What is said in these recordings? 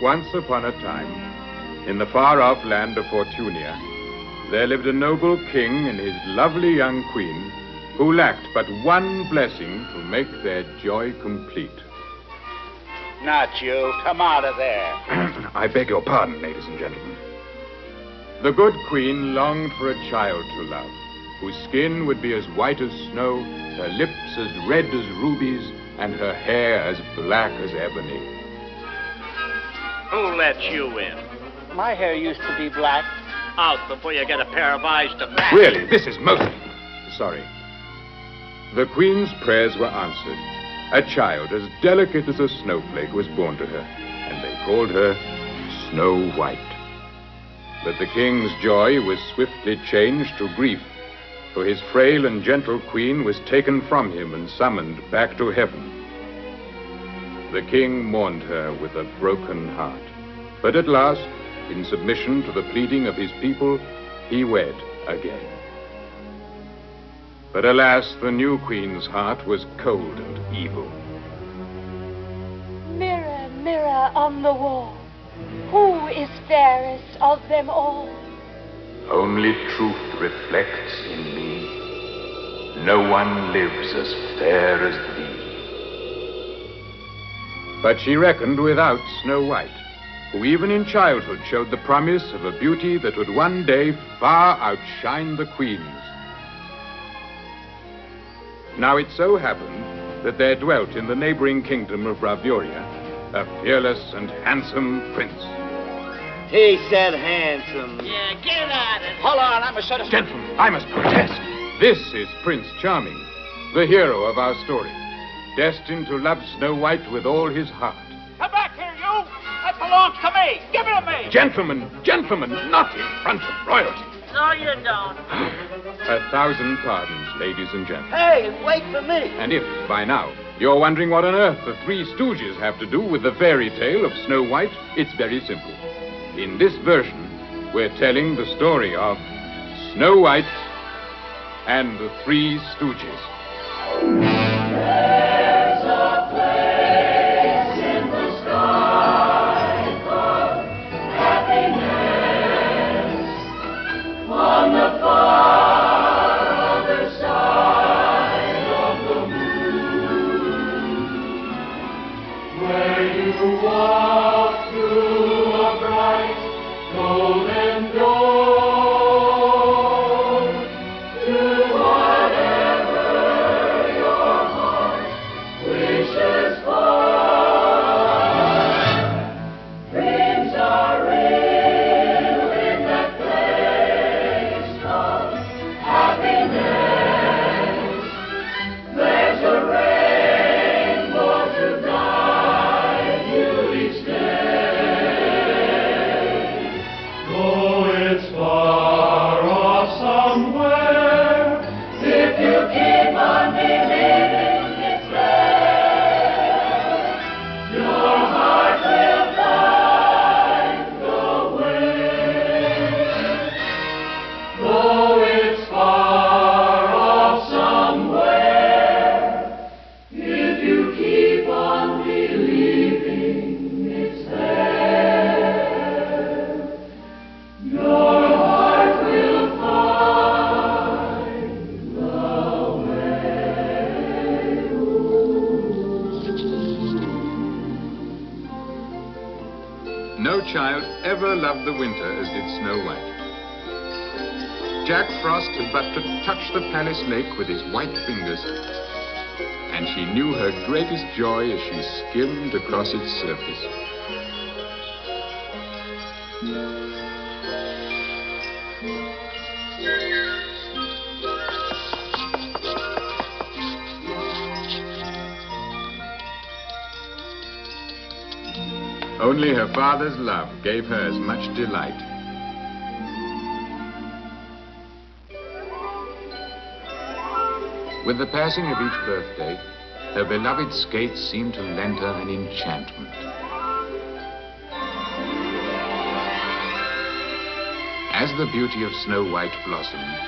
Once upon a time, in the far-off land of Fortunia, there lived a noble king and his lovely young queen who lacked but one blessing to make their joy complete. Not you. Come out of there. I beg your pardon, ladies and gentlemen. The good queen longed for a child to love, whose skin would be as white as snow, her lips as red as rubies, and her hair as black as ebony. Who let you in? My hair used to be black. Out before you get a pair of eyes to match. Really, this is most... Sorry. The queen's prayers were answered. A child as delicate as a snowflake was born to her, and they called her Snow White. But the king's joy was swiftly changed to grief, for his frail and gentle queen was taken from him and summoned back to heaven. The king mourned her with a broken heart, but at last, in submission to the pleading of his people, he wed again. But alas, the new queen's heart was cold and evil. Mirror, mirror on the wall, who is fairest of them all? Only truth reflects in me. No one lives as fair as thee. But she reckoned without Snow White, who even in childhood showed the promise of a beauty that would one day far outshine the queen's. Now it so happened that there dwelt in the neighboring kingdom of Bravioria a fearless and handsome prince. He said handsome. Yeah, get at it. Hold on, I'm a sort of... Gentlemen, I must protest. This is Prince Charming, the hero of our story, destined to love Snow White with all his heart. Come back here, you! That belongs to me! Give it to me! Gentlemen, not in front of royalty. No, you don't. 1,000 pardons, ladies and gentlemen. Hey, wait for me! And if, by now, you're wondering what on earth the three Stooges have to do with the fairy tale of Snow White, it's very simple. In this version, we're telling the story of Snow White and the Three Stooges. There's a place in the sky called happiness on the far other side of the moon, where you walk through a bright golden door. No child ever loved the winter as did Snow White. Jack Frost had but to touch the palace lake with his white fingers, and she knew her greatest joy as she skimmed across its surface. Only her father's love gave her as much delight. With the passing of each birthday, her beloved skates seemed to lend her an enchantment. As the beauty of Snow White blossomed,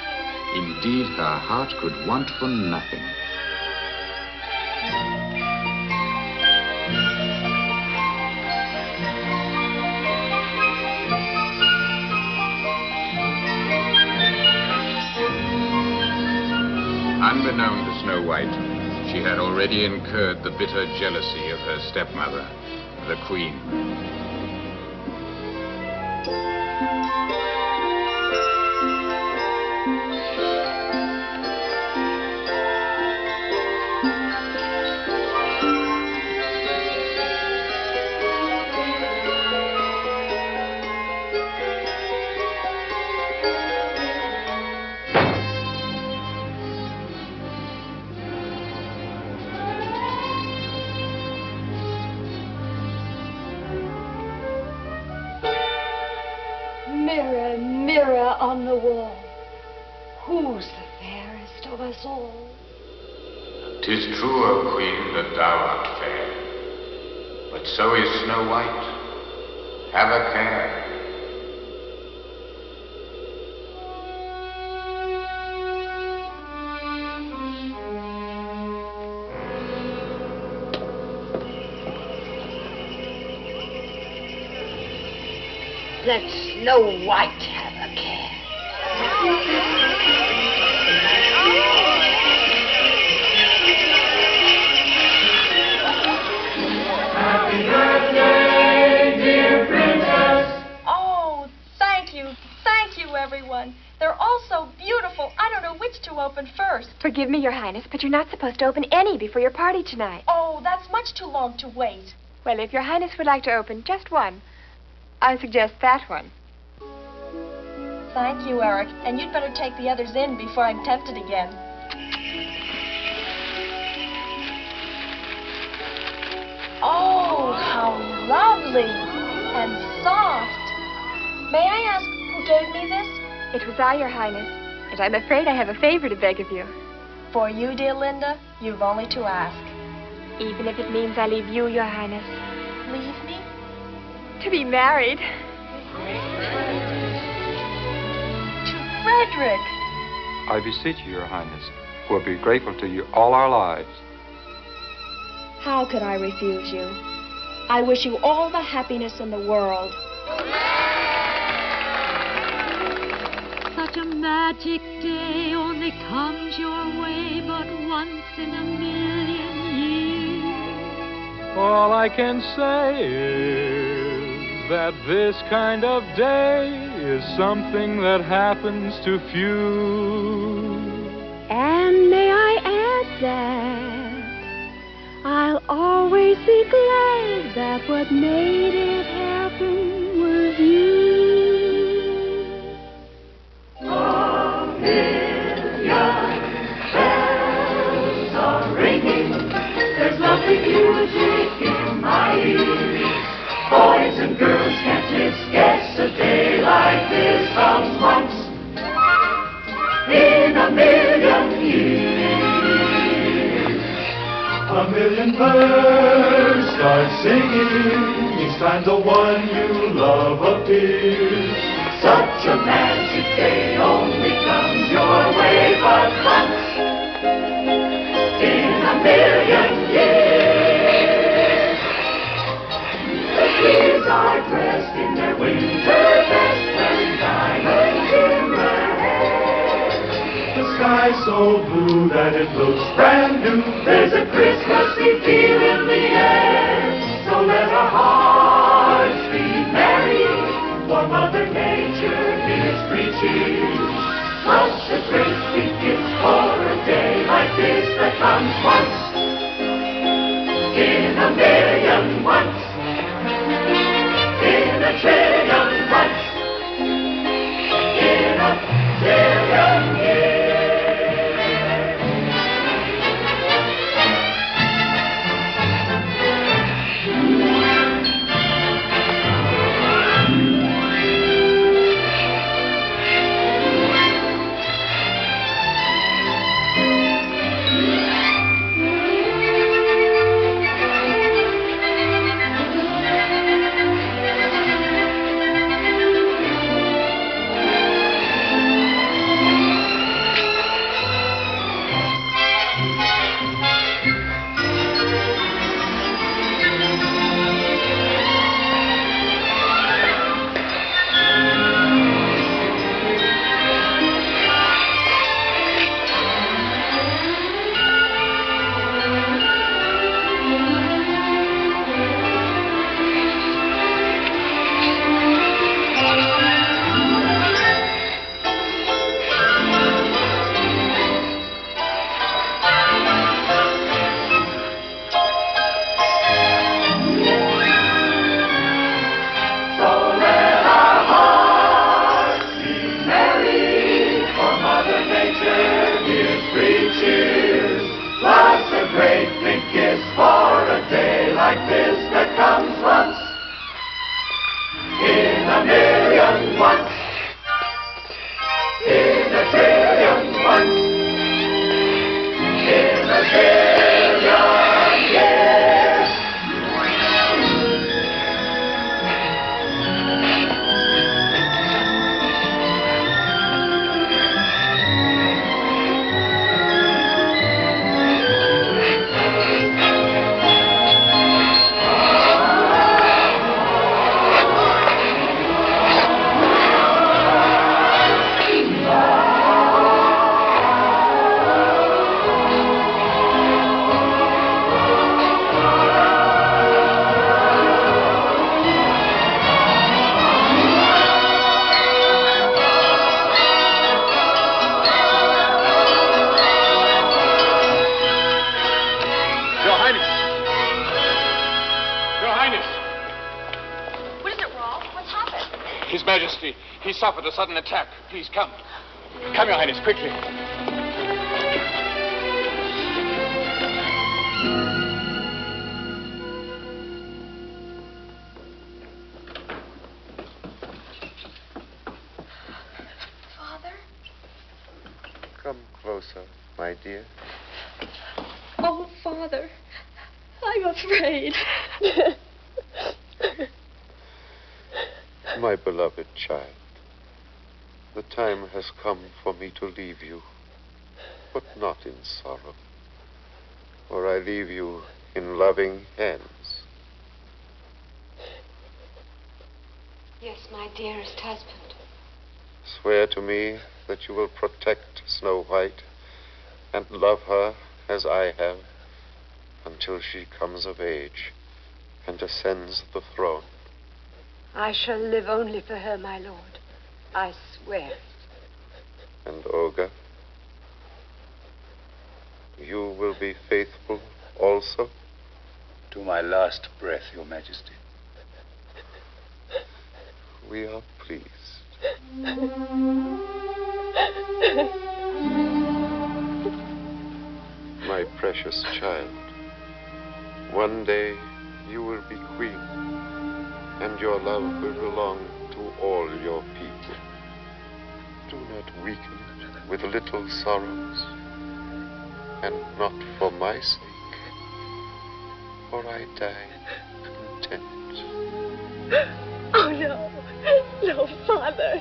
indeed her heart could want for nothing. Snow White, she had already incurred the bitter jealousy of her stepmother, the Queen. Mirror, mirror on the wall, who's the fairest of us all? 'Tis true, O Queen, that thou art fair, but so is Snow White. Have a care. Let Snow White have a care. Happy birthday, dear princess. Oh, thank you, everyone. They're all so beautiful. I don't know which to open first. Forgive me, Your Highness, but you're not supposed to open any before your party tonight. Oh, that's much too long to wait. Well, if Your Highness would like to open just one, I suggest that one. Thank you, Eric. And you'd better take the others in before I'm tempted again. Oh, how lovely and soft. May I ask who gave me this? It was I, Your Highness, and I'm afraid I have a favor to beg of you. For you, dear Linda, you've only to ask. Even if it means I leave you, Your Highness. Leave me? To be married. To Frederick. I beseech you, Your Highness, we'll be grateful to you all our lives. How could I refuse you? I wish you all the happiness in the world. Such a magic day only comes your way but once in a million years. All I can say is that this kind of day is something that happens to few. And may I add that I'll always be glad that what made it happen was you. A million bells are ringing. There's lovely music in my ears. Boys and girls can't miss. Guess a day like this comes once in a million years. A million birds start singing each time the one you love appears. Such a magic day only comes your way but once in a million years. The trees are dressed in their winter best, wearing diamonds in their hair. The sky's so blue that it looks brand new. There's a Christmassy feel in the air. So let our hearts be merry, for Mother Nature is preaching. Such a great big gift for a day like this that comes once in a million once, in a trillion once, in a zillion years. His Majesty, he suffered a sudden attack. Please come. Come, Your Highness, quickly. Father? Come closer, my dear. Oh, Father, I'm afraid. My beloved child, the time has come for me to leave you, but not in sorrow, for I leave you in loving hands. Yes, my dearest husband. Swear to me that you will protect Snow White and love her as I have until she comes of age and ascends the throne. I shall live only for her, my lord. I swear. And Olga, you will be faithful also? To my last breath, Your Majesty. We are pleased. My precious child, one day you will be queen, and your love will belong to all your people. Do not weaken with little sorrows, and not for my sake, for I die content. Oh, no. No, Father.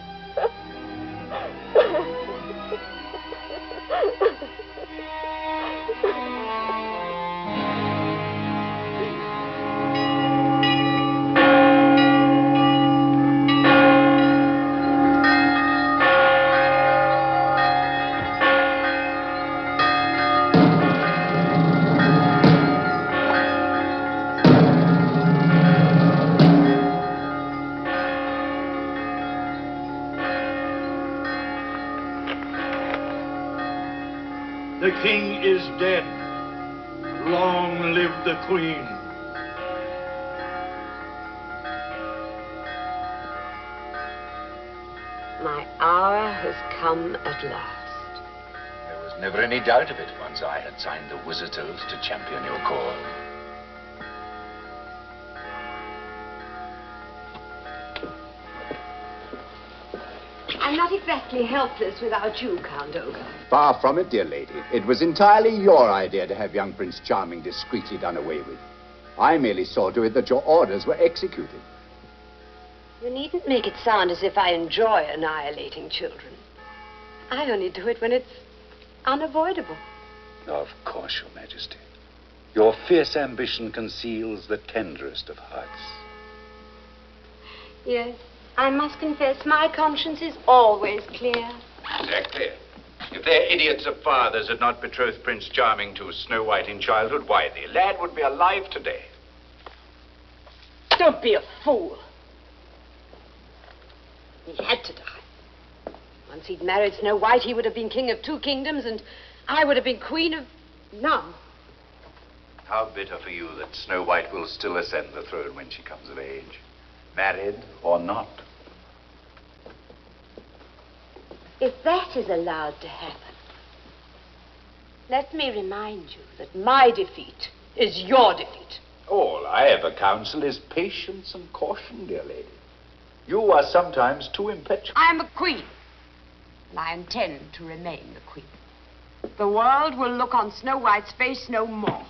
The king is dead. Long live the queen. My hour has come at last. There was never any doubt of it once I had signed the wizard's oath to champion your cause. I'm not exactly helpless without you, Count Olga. Far from it, dear lady. It was entirely your idea to have young Prince Charming discreetly done away with. I merely saw to it that your orders were executed. You needn't make it sound as if I enjoy annihilating children. I only do it when it's unavoidable. Of course, Your Majesty. Your fierce ambition conceals the tenderest of hearts. Yes, I must confess my conscience is always clear. Exactly. If their idiots of fathers had not betrothed Prince Charming to Snow White in childhood, why, the lad would be alive today. Don't be a fool. He had to die. Once he'd married Snow White, he would have been king of 2 kingdoms, and I would have been queen of none. How bitter for you that Snow White will still ascend the throne when she comes of age, married or not. If that is allowed to happen, let me remind you that my defeat is your defeat. All I ever counsel is patience and caution, dear lady. You are sometimes too impetuous. I am a queen, and I intend to remain the queen. The world will look on Snow White's face no more.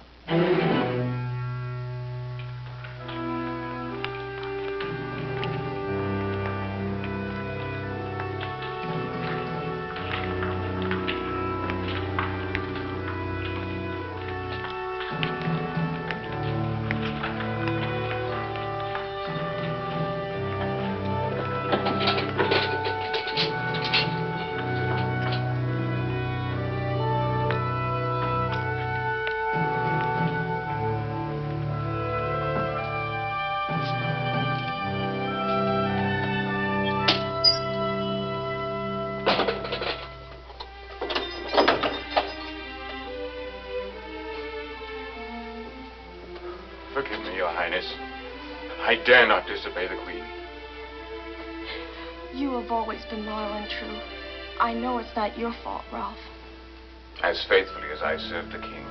Forgive me, Your Highness. I dare not disobey the Queen. You have always been loyal and true. I know it's not your fault, Ralph. As faithfully as I serve the king,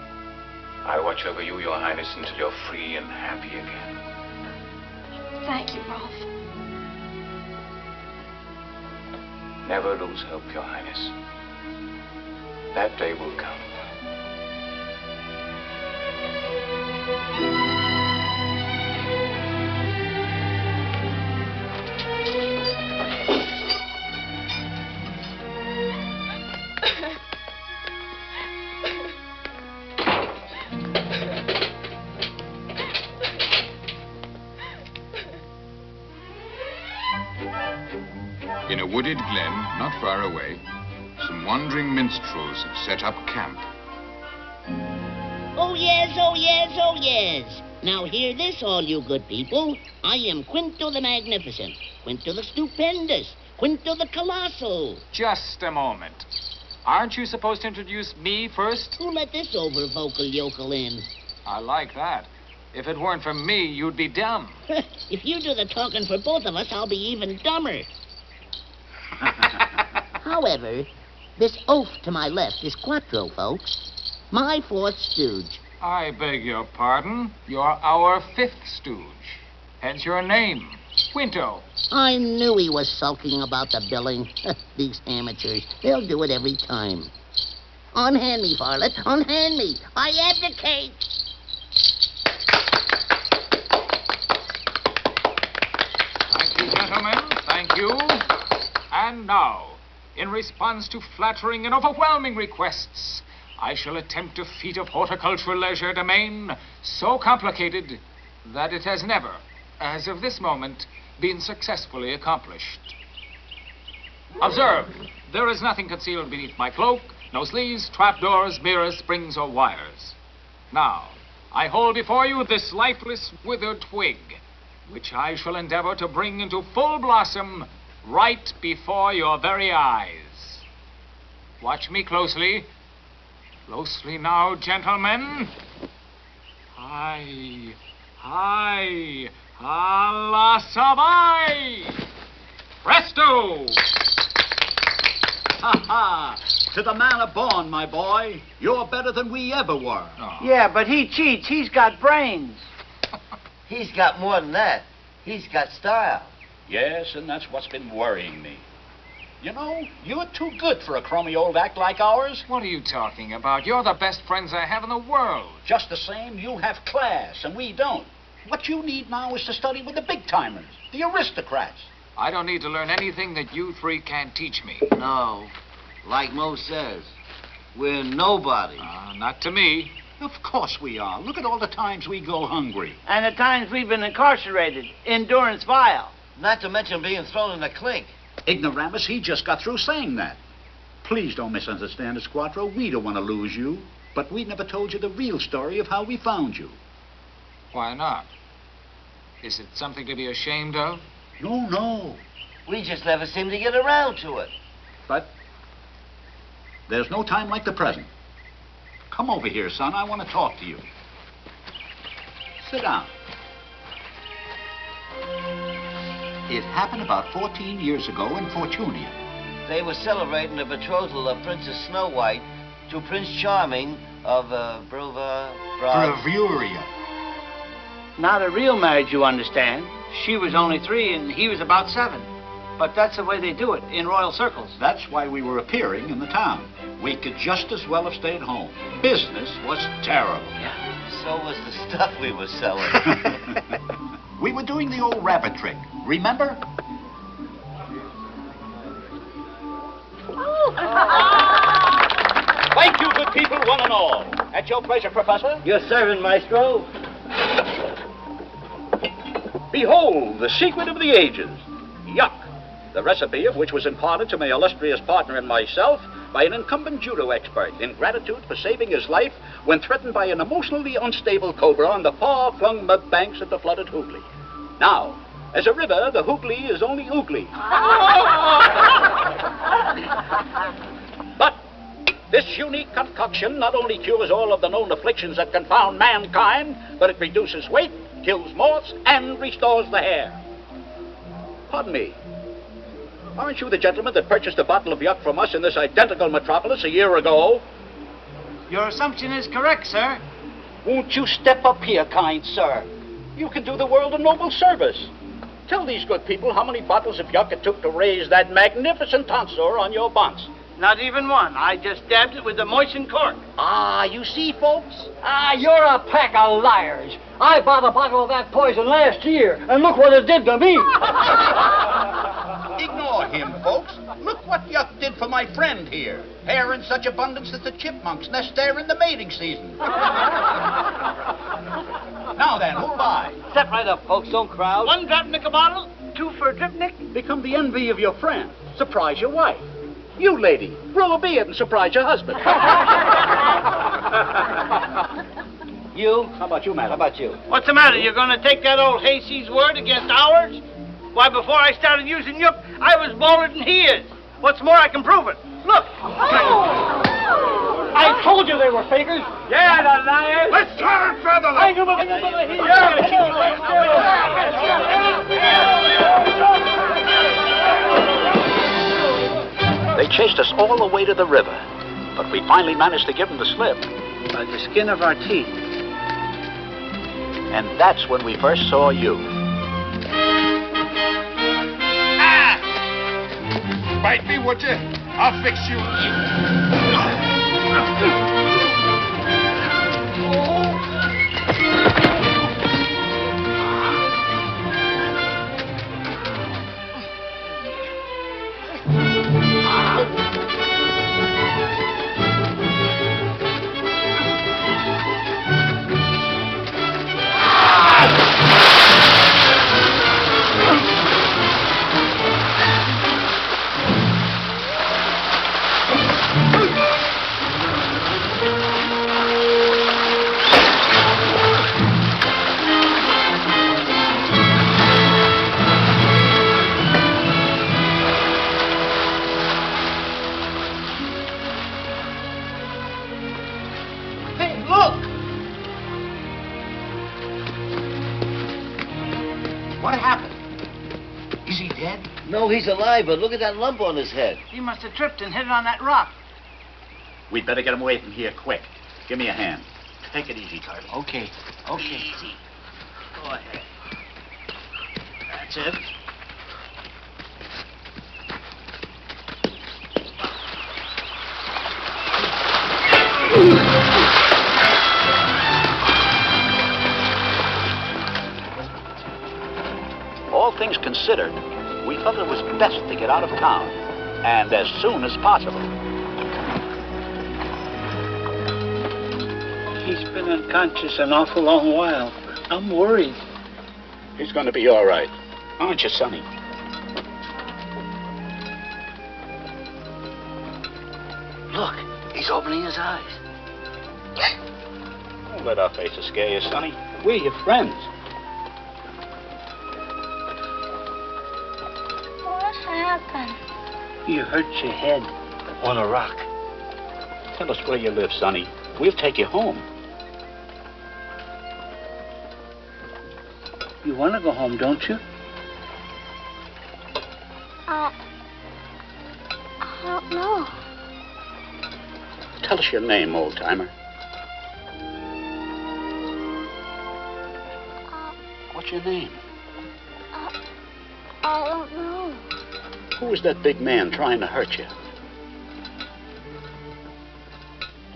I watch over you, Your Highness, until you're free and happy again. Thank you, Ralph. Never lose hope, Your Highness. That day will come. In a wooded glen, not far away, some wandering minstrels have set up camp. Oh, yes, oh, yes, oh, yes. Now hear this, all you good people. I am Quinto the Magnificent, Quinto the Stupendous, Quinto the Colossal. Just a moment. Aren't you supposed to introduce me first? Who let this over-vocal yokel in? I like that. If it weren't for me, you'd be dumb. If you do the talking for both of us, I'll be even dumber. However, this oaf to my left is Quattro, folks. My fourth stooge. I beg your pardon. You're our fifth stooge. Hence your name, Quinto. I knew he was sulking about the billing. These amateurs, they'll do it every time. Unhand me, varlet, unhand me. I abdicate. Thank you, gentlemen. Thank you. And now, in response to flattering and overwhelming requests, I shall attempt a feat of horticultural legerdemain so complicated that it has never, as of this moment, been successfully accomplished. Observe, there is nothing concealed beneath my cloak, no sleeves, trapdoors, mirrors, springs, or wires. Now, I hold before you this lifeless, withered twig, which I shall endeavor to bring into full blossom right before your very eyes. Watch me closely. Closely now, gentlemen. Hi, hi, alla savai! Presto! Ha ha! To the manner born, my boy. You're better than we ever were. Oh. Yeah, but he cheats. He's got brains. He's got more than that. He's got style. Yes, and that's what's been worrying me. You know, you're too good for a crummy old act like ours. What are you talking about? You're the best friends I have in the world. Just the same, you have class, and we don't. What you need now is to study with the big-timers, the aristocrats. I don't need to learn anything that you three can't teach me. No, like Mo says, we're nobody. Not to me. Of course we are. Look at all the times we go hungry. And the times we've been incarcerated, in durance vile. Not to mention being thrown in the clink. Ignoramus, he just got through saying that. Please don't misunderstand us, Quattro. We don't want to lose you. But we never told you the real story of how we found you. Why not? Is it something to be ashamed of? No, no. We just never seem to get around to it. But there's no time like the present. Come over here, son. I want to talk to you. Sit down. It happened about 14 years ago in Fortunia. They were celebrating the betrothal of Princess Snow White to Prince Charming of Bravuria. Not a real marriage, you understand. She was only 3 and he was about 7. But that's the way they do it in royal circles. That's why we were appearing in the town. We could just as well have stayed home. Business was terrible. Yeah, so was the stuff we were selling. We were doing the old rabbit trick, remember? Thank you, good people, one and all. At your pleasure, Professor. Your servant, Maestro. Behold, the secret of the ages. Yuck. The recipe of which was imparted to my illustrious partner and myself by an incumbent judo expert in gratitude for saving his life when threatened by an emotionally unstable cobra on the far-flung mud banks of the flooded Hoogly. Now, as a river, the Hoogly is only oogly. But this unique concoction not only cures all of the known afflictions that confound mankind, but it reduces weight, kills moths, and restores the hair. Pardon me. Aren't you the gentleman that purchased a bottle of yuck from us in this identical metropolis a year ago? Your assumption is correct, sir. Won't you step up here, kind sir? You can do the world a noble service. Tell these good people how many bottles of yuck it took to raise that magnificent tonsor on your bunts. Not even one. I just dabbed it with the moistened cork. Ah, you see, folks? Ah, you're a pack of liars. I bought a bottle of that poison last year, and look what it did to me. Ignore him, folks. Look what yuck did for my friend here. Hair in such abundance that the chipmunks nest there in the mating season. Now then, who'll buy? Step right up, folks. Don't crowd. 1 Drapnik a bottle, 2 for a Dripnik. Become the envy of your friend. Surprise your wife. You, lady, grow a beard and surprise your husband. You? How about you, madam? How about you? What's the matter? You're going to take that old hayseed's word against ours? Why, before I started using yuck, I was bolder than he is. What's more, I can prove it. Look. I told you they were fakers. Yeah, the liars. Let's turn further. I knew They chased us all the way to the river, but we finally managed to give them the slip. By the skin of our teeth. And that's when we first saw you. Bite me, would you? I'll fix you. What happened? Is he dead? No, he's alive, but look at that lump on his head. He must have tripped and hit it on that rock. We'd better get him away from here quick. Give me a hand. Take it easy, Carly. Okay. Easy. Go ahead. That's it. All things considered, we felt it was best to get out of town, and as soon as possible. He's been unconscious an awful long while. I'm worried. He's going to be all right. Aren't you, Sonny? Look, he's opening his eyes. Don't let our faces scare you, Sonny. We're your friends. What happened? You hurt your head on a rock. Tell us where you live, Sonny. We'll take you home. You want to go home, don't you? I don't know. Tell us your name, old-timer. What's your name? I don't know. Who was that big man trying to hurt you?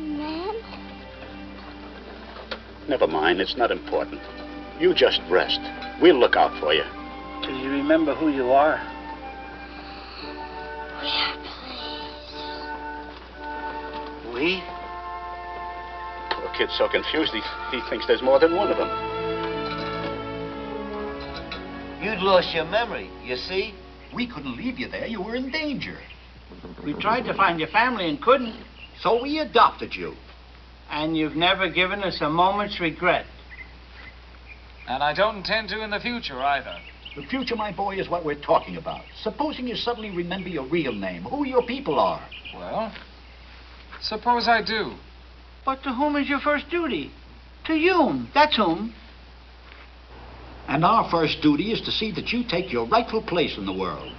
Man? Never mind, it's not important. You just rest. We'll look out for you. Do you remember who you are? We? Poor kid's so confused, he thinks there's more than one of them. You'd lost your memory, you see? We couldn't leave you there. You were in danger. We tried to find your family and couldn't. So we adopted you. And you've never given us a moment's regret. And I don't intend to in the future either. The future, my boy, is what we're talking about. Supposing you suddenly remember your real name, who your people are. Well, suppose I do. But to whom is your first duty? To you. That's whom. And our first duty is to see that you take your rightful place in the world.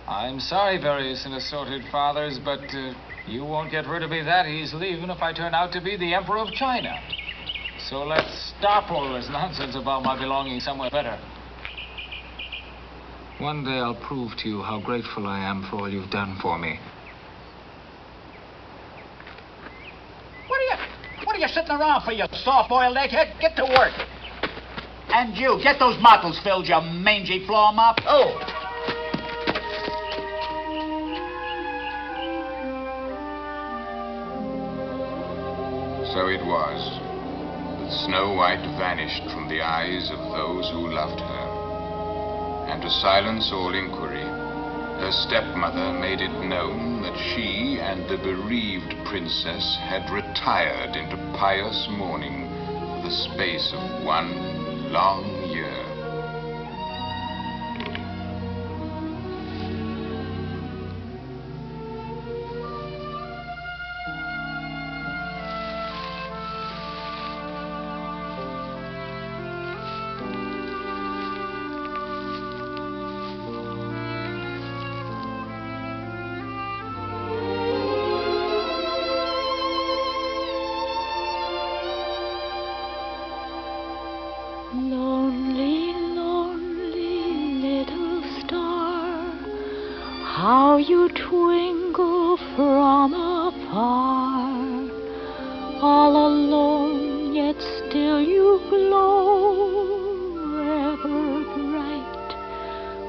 I'm sorry, various and assorted fathers, but you won't get rid of me that easily, even if I turn out to be the Emperor of China. So let's stop all this nonsense about my belonging somewhere better. One day I'll prove to you how grateful I am for all you've done for me. What are you sitting around for, you soft-boiled egghead? Get to work. And you, get those bottles filled, you mangy floor mop. Oh. So it was that Snow White vanished from the eyes of those who loved her. And to silence all inquiry, her stepmother made it known that she and the bereaved princess had retired into pious mourning for the space of one long year. Lonely, lonely little star, how you twinkle from afar. All alone, yet still you glow, ever bright,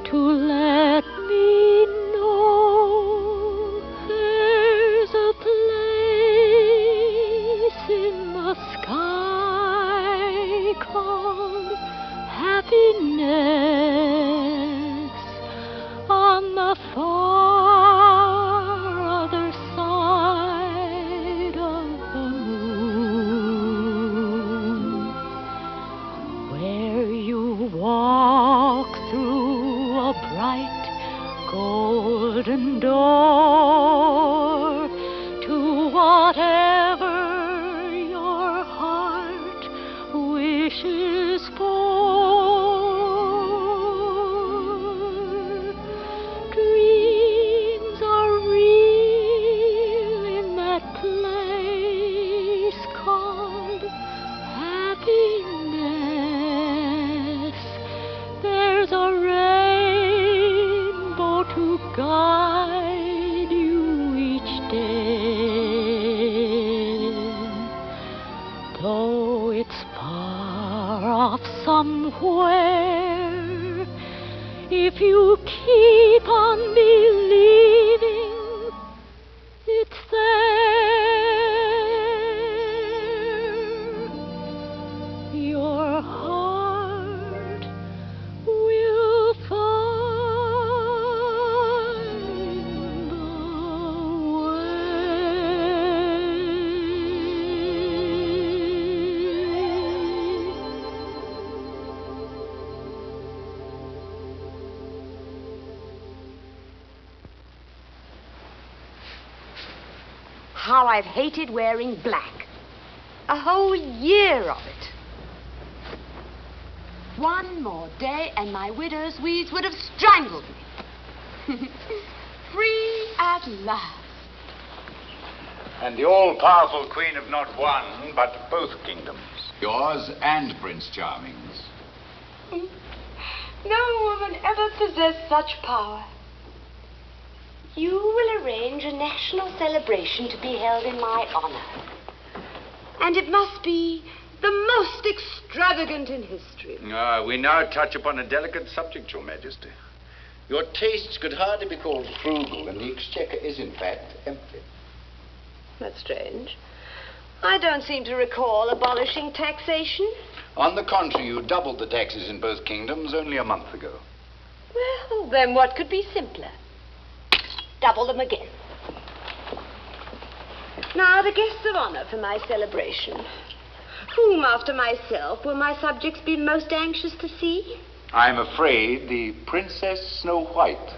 to let me know there's a place in the sky called happiness on the far other side of the moon, where you walk through a bright golden door to whatever your heart wishes for. Dreams are real in that place called happiness. There's a rainbow to guide you each day, though it's far off somewhere. If you keep on believing, it's there. Your heart will find the How I've hated wearing black. A whole year of it. One more day and my widow's weeds would have strangled me. Free at last. And the all-powerful queen of not one, but both kingdoms. Yours and Prince Charming's. No woman ever possessed such power. You will arrange a national celebration to be held in my honor. And it must be the most extravagant in history. We now touch upon a delicate subject, Your Majesty. Your tastes could hardly be called frugal, and the exchequer is, in fact, empty. That's strange. I don't seem to recall abolishing taxation. On the contrary, you doubled the taxes in both kingdoms only a month ago. Well, then what could be simpler? Double them again. Now, the guests of honor for my celebration. Whom, after myself, will my subjects be most anxious to see? I'm afraid the Princess Snow White.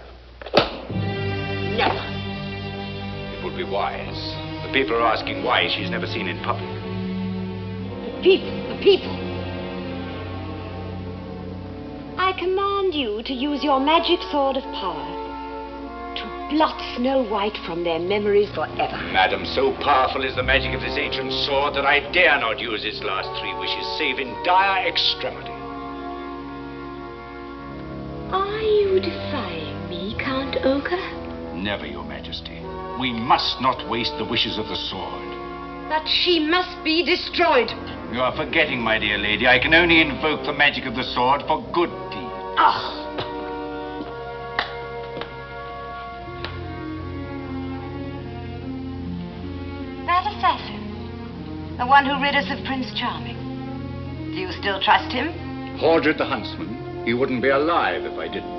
Never. It would be wise. The people are asking why she's never seen in public. The people. I command you to use your magic sword of power. blot Snow White from their memories forever. Madam, so powerful is the magic of this ancient sword that I dare not use its last 3 wishes, save in dire extremity. Are you defying me, Count Ochre? Never, Your Majesty. We must not waste the wishes of the sword. But she must be destroyed. You are forgetting, my dear lady. I can only invoke the magic of the sword for good deeds. Ah! That assassin, the one who rid us of Prince Charming. Do you still trust him? Hordred the huntsman. He wouldn't be alive if I didn't.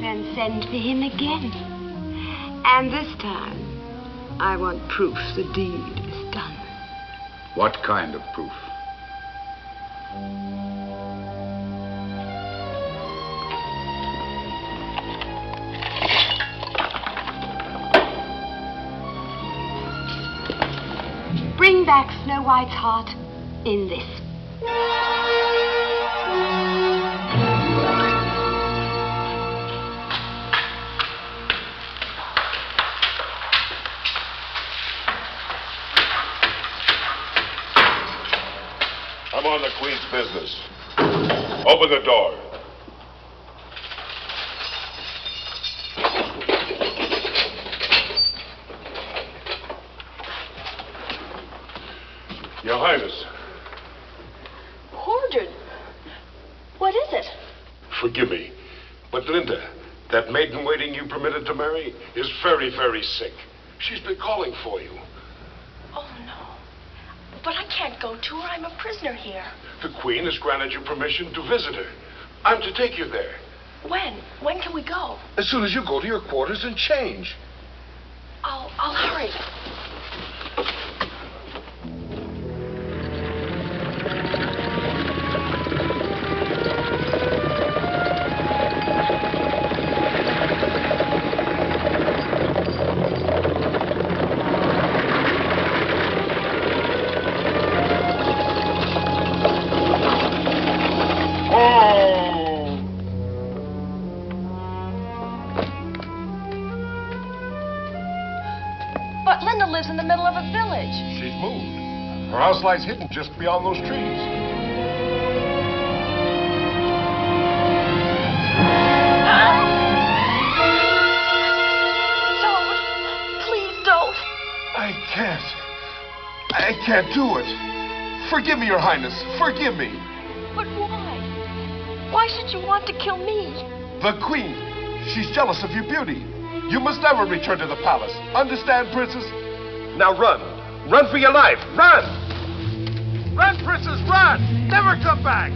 Then send for him again. And this time, I want proof the deed is done. What kind of proof? Bring back Snow White's heart in this. I'm on the Queen's business. Open the door. Your Highness. Hordred, what is it? Forgive me, but Linda, that maiden waiting you permitted to marry, is very, very sick. She's been calling for you. Oh, no. But I can't go to her. I'm a prisoner here. The Queen has granted you permission to visit her. I'm to take you there. When? When can we go? As soon as you go to your quarters and change. I'll hurry. But Linda lives in the middle of a village. She's moved. Her house lies hidden just beyond those trees. Don't. Please don't. I can't do it. Forgive me, Your Highness. Forgive me. But why? Why should you want to kill me? The Queen. She's jealous of your beauty. You must never return to the palace. Understand, Princess? Now run. Run for your life. Run! Run, Princess, run! Never come back!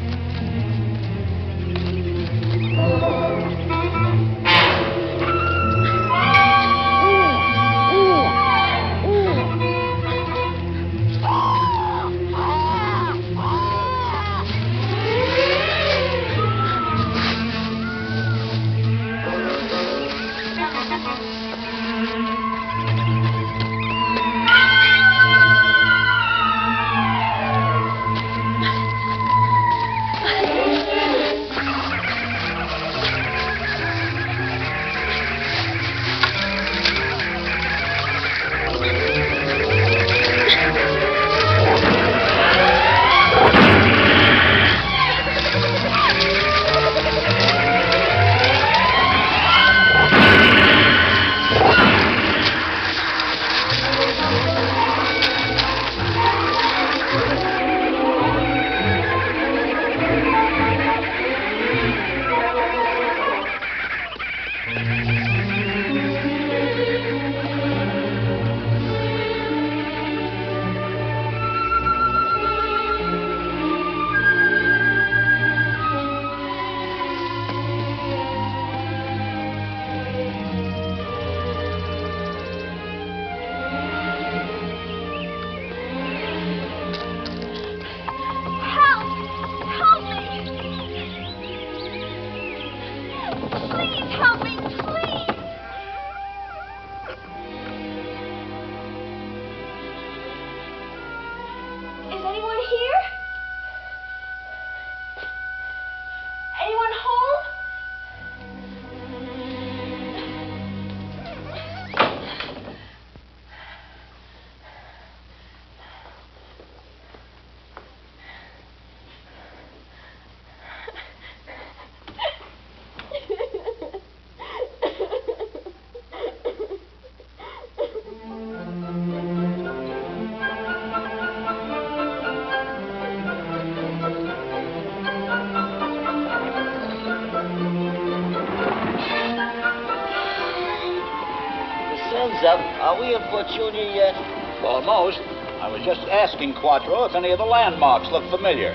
sun's up. Are we in Fortunia yet? Almost. I was just asking Quattro if any of the landmarks look familiar.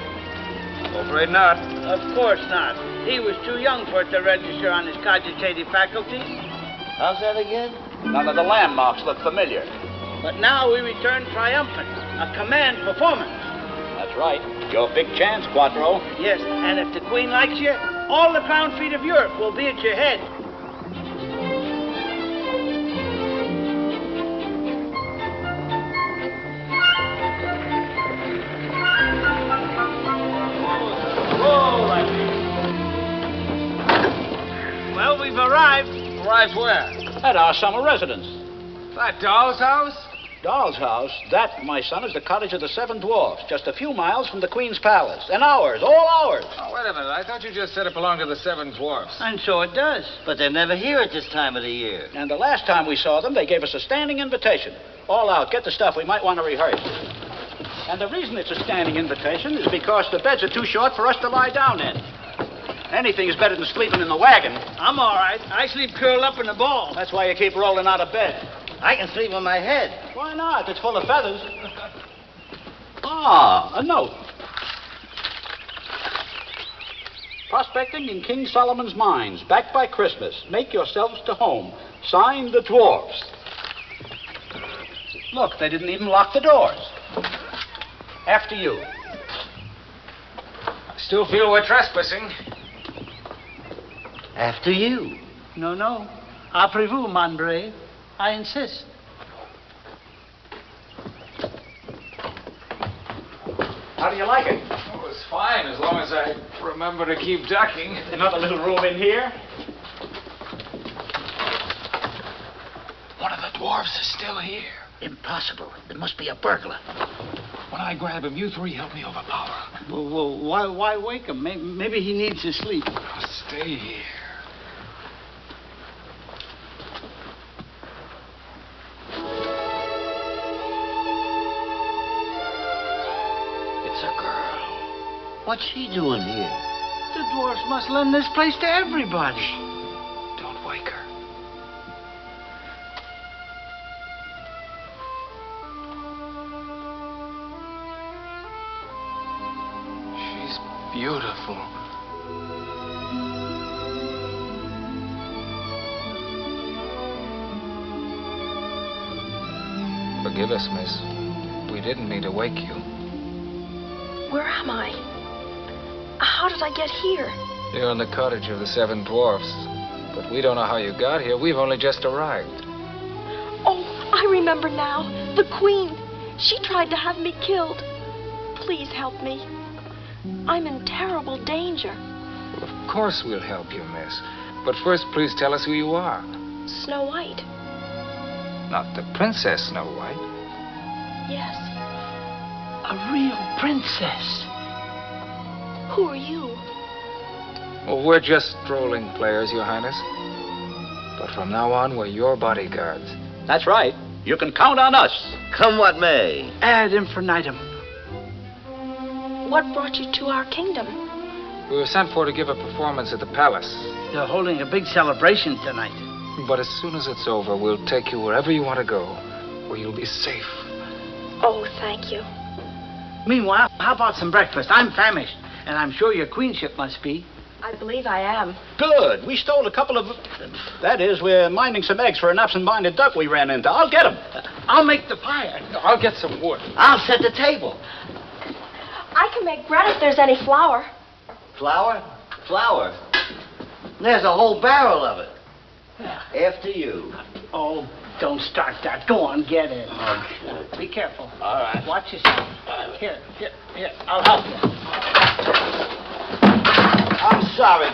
Afraid not. Of course not. He was too young for it to register on his cogitative faculty. How's that again? None of the landmarks look familiar. But now we return triumphant. A command performance. That's right. Your big chance, Quattro. Yes, and if the Queen likes you, all the crown feet of Europe will be at your head. Well, we've arrived. Arrived where? At our summer residence. That doll's house? Doll's house? That, my son, is the cottage of the Seven Dwarfs, just a few miles from the Queen's Palace. And ours, all ours. Oh, wait a minute. I thought you just said it belonged to the Seven Dwarfs. And so it does. But they're never here at this time of the year. And the last time we saw them, they gave us a standing invitation. All out, get the stuff. We might want to rehearse. And the reason it's a standing invitation is because the beds are too short for us to lie down in. Anything is better than sleeping in the wagon. I'm all right. I sleep curled up in the ball. That's why you keep rolling out of bed. I can sleep on my head. Why not? It's full of feathers. A note. Prospecting in King Solomon's mines, backed by Christmas. Make yourselves to home. Signed, the Dwarfs. Look, they didn't even lock the doors. After you. I still feel we're trespassing. After you. No. Après vous, mon brave. I insist. How do you like it? Oh, it's fine, as long as I remember to keep ducking. Another little room in here. One of the dwarves is still here. Impossible. There must be a burglar. When I grab him, you three help me overpower him. Well, why wake him? Maybe he needs his sleep. Oh, stay here. It's a girl. What's she doing here? The dwarfs must lend this place to everybody. Don't wake her. She's beautiful. Forgive us, miss. We didn't mean to wake you. Where am I? How did I get here? You're in the cottage of the Seven Dwarfs. But we don't know how you got here. We've only just arrived. Oh, I remember now. The Queen. She tried to have me killed. Please help me. I'm in terrible danger. Of course we'll help you, miss. But first, please tell us who you are. Snow White. Not the Princess Snow White. Yes. A real princess. Who are you? Well, we're just strolling players, Your Highness. But from now on, we're your bodyguards. That's right. You can count on us. Come what may. Ad infinitum. What brought you to our kingdom? We were sent for to give a performance at the palace. They're holding a big celebration tonight. But as soon as it's over, we'll take you wherever you want to go, where you'll be safe. Oh, thank you. Meanwhile, how about some breakfast? I'm famished, and I'm sure your queenship must be. I believe I am. Good. We stole a couple of... That is, we're minding some eggs for an absent-minded duck we ran into. I'll get them. I'll make the fire. I'll get some wood. I'll set the table. I can make bread if there's any flour. Flour? Flour? There's a whole barrel of it. After you. Oh, don't start that. Go on, get in. Okay. Be careful. All right. Watch yourself. Here. I'll help you. I'm sorry.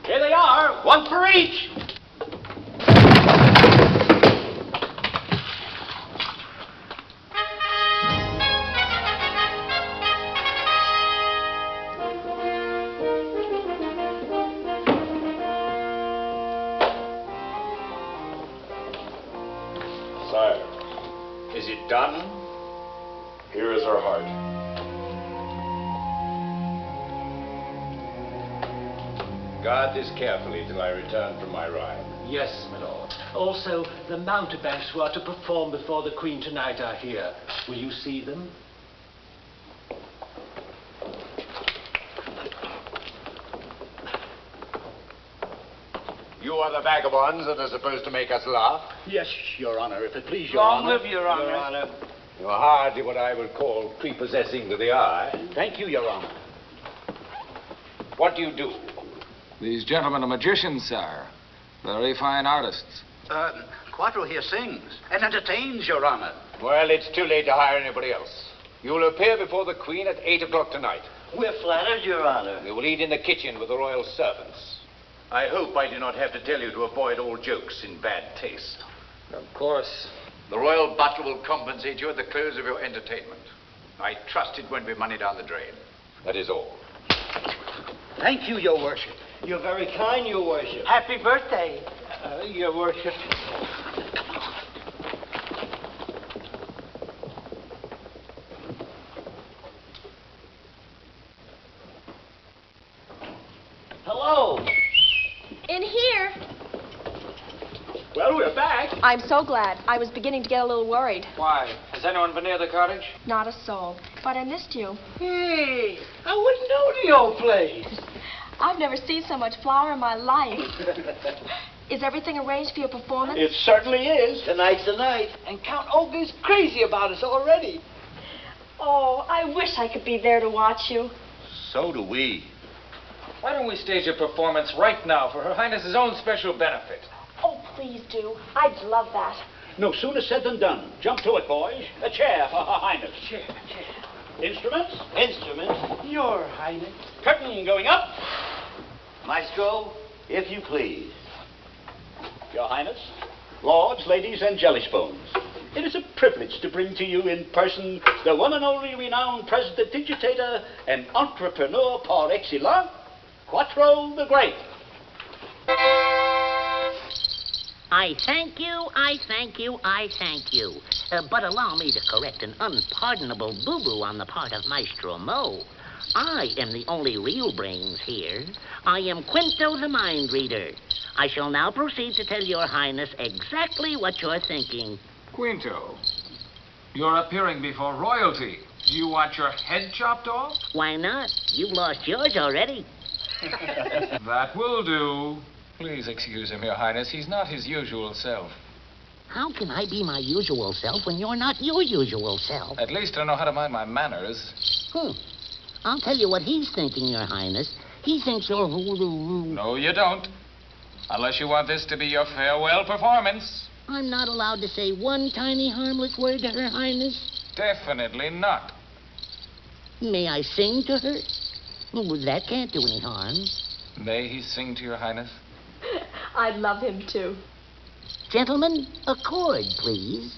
Here they are, one for each. Sire, is it done? Here is her heart. Guard this carefully till I return from my ride. Yes, my lord. Also, the mountebanks who are to perform before the Queen tonight are here. Will you see them? You are the vagabonds that are supposed to make us laugh? Yes, Your Honor, if it please Your Long Honor. live Your Honor. You're hardly what I would call prepossessing to the eye. Thank you, Your Honor. What do you do? These gentlemen are magicians, sir. Very fine artists. Quattro here sings and entertains, Your Honor. Well, it's too late to hire anybody else. You will appear before the Queen at 8 o'clock tonight. We're flattered, Your Honor. You will eat in the kitchen with the royal servants. I hope I do not have to tell you to avoid all jokes in bad taste. Of course. The royal butler will compensate you at the close of your entertainment. I trust it won't be money down the drain. That is all. Thank you, Your Worship. You're very kind, Your Worship. Happy birthday, Your Worship. Hello. In here. Well, we're back. I'm so glad. I was beginning to get a little worried. Why? Has anyone been near the cottage? Not a soul. But I missed you. Hey, I wouldn't know the old place. I've never seen so much flour in my life. Is everything arranged for your performance? It certainly is. Tonight's the night. And Count Olga's crazy about us already. Oh, I wish I could be there to watch you. So do we. Why don't we stage a performance right now for Her Highness's own special benefit? Oh, please do. I'd love that. No sooner said than done. Jump to it, boys. A chair for Her Highness. Chair. Instruments? Instruments. Your Highness. Curtain going up. Maestro, if you please. Your Highness, lords, ladies, and jelly spoons, it is a privilege to bring to you in person the one and only renowned president digitator and entrepreneur par excellence, Quattro the Great. I thank you, I thank you, I thank you. But allow me to correct an unpardonable boo-boo on the part of Maestro Mo. I am the only real brains here. I am Quinto the Mind Reader. I shall now proceed to tell Your Highness exactly what you're thinking. Quinto, you're appearing before royalty. Do you want your head chopped off? Why not? You've lost yours already. That will do. Please excuse him, Your Highness. He's not his usual self. How can I be my usual self when you're not your usual self? At least I know how to mind my manners. I'll tell you what he's thinking, Your Highness. He thinks you're... No, you don't. Unless you want this to be your farewell performance. I'm not allowed to say one tiny harmless word to Her Highness? Definitely not. May I sing to her? That can't do any harm. May he sing to Your Highness? I'd love him too. Gentlemen, a chord, please.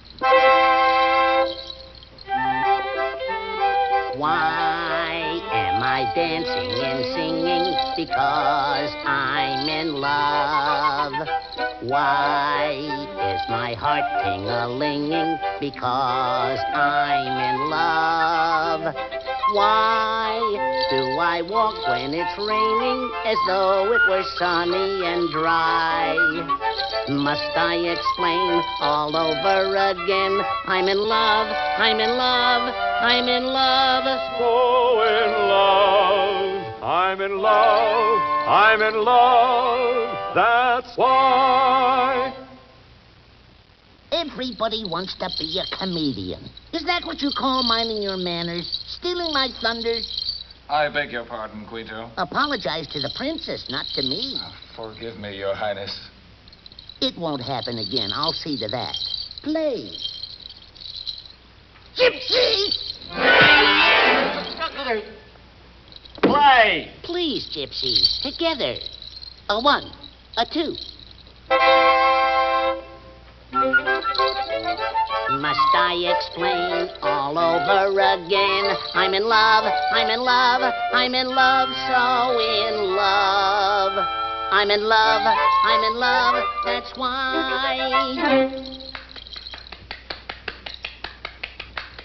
Why am I dancing and singing? Because I'm in love. Why is my heart ting-a-linging? Because I'm in love. Why do I walk when it's raining as though it were sunny and dry? Must I explain all over again? I'm in love, I'm in love, I'm in love. So in love, I'm in love, I'm in love, that's why. Everybody wants to be a comedian. Is that what you call minding your manners? Stealing my thunder? I beg your pardon, Quinto. Apologize to the princess, not to me. Forgive me, Your Highness. It won't happen again. I'll see to that. Play. Gypsy! Play! Please, Gypsy. Together. A 1, a 2. Must I explain all over again? I'm in love, I'm in love, I'm in love, so in love. I'm in love, I'm in love, that's why.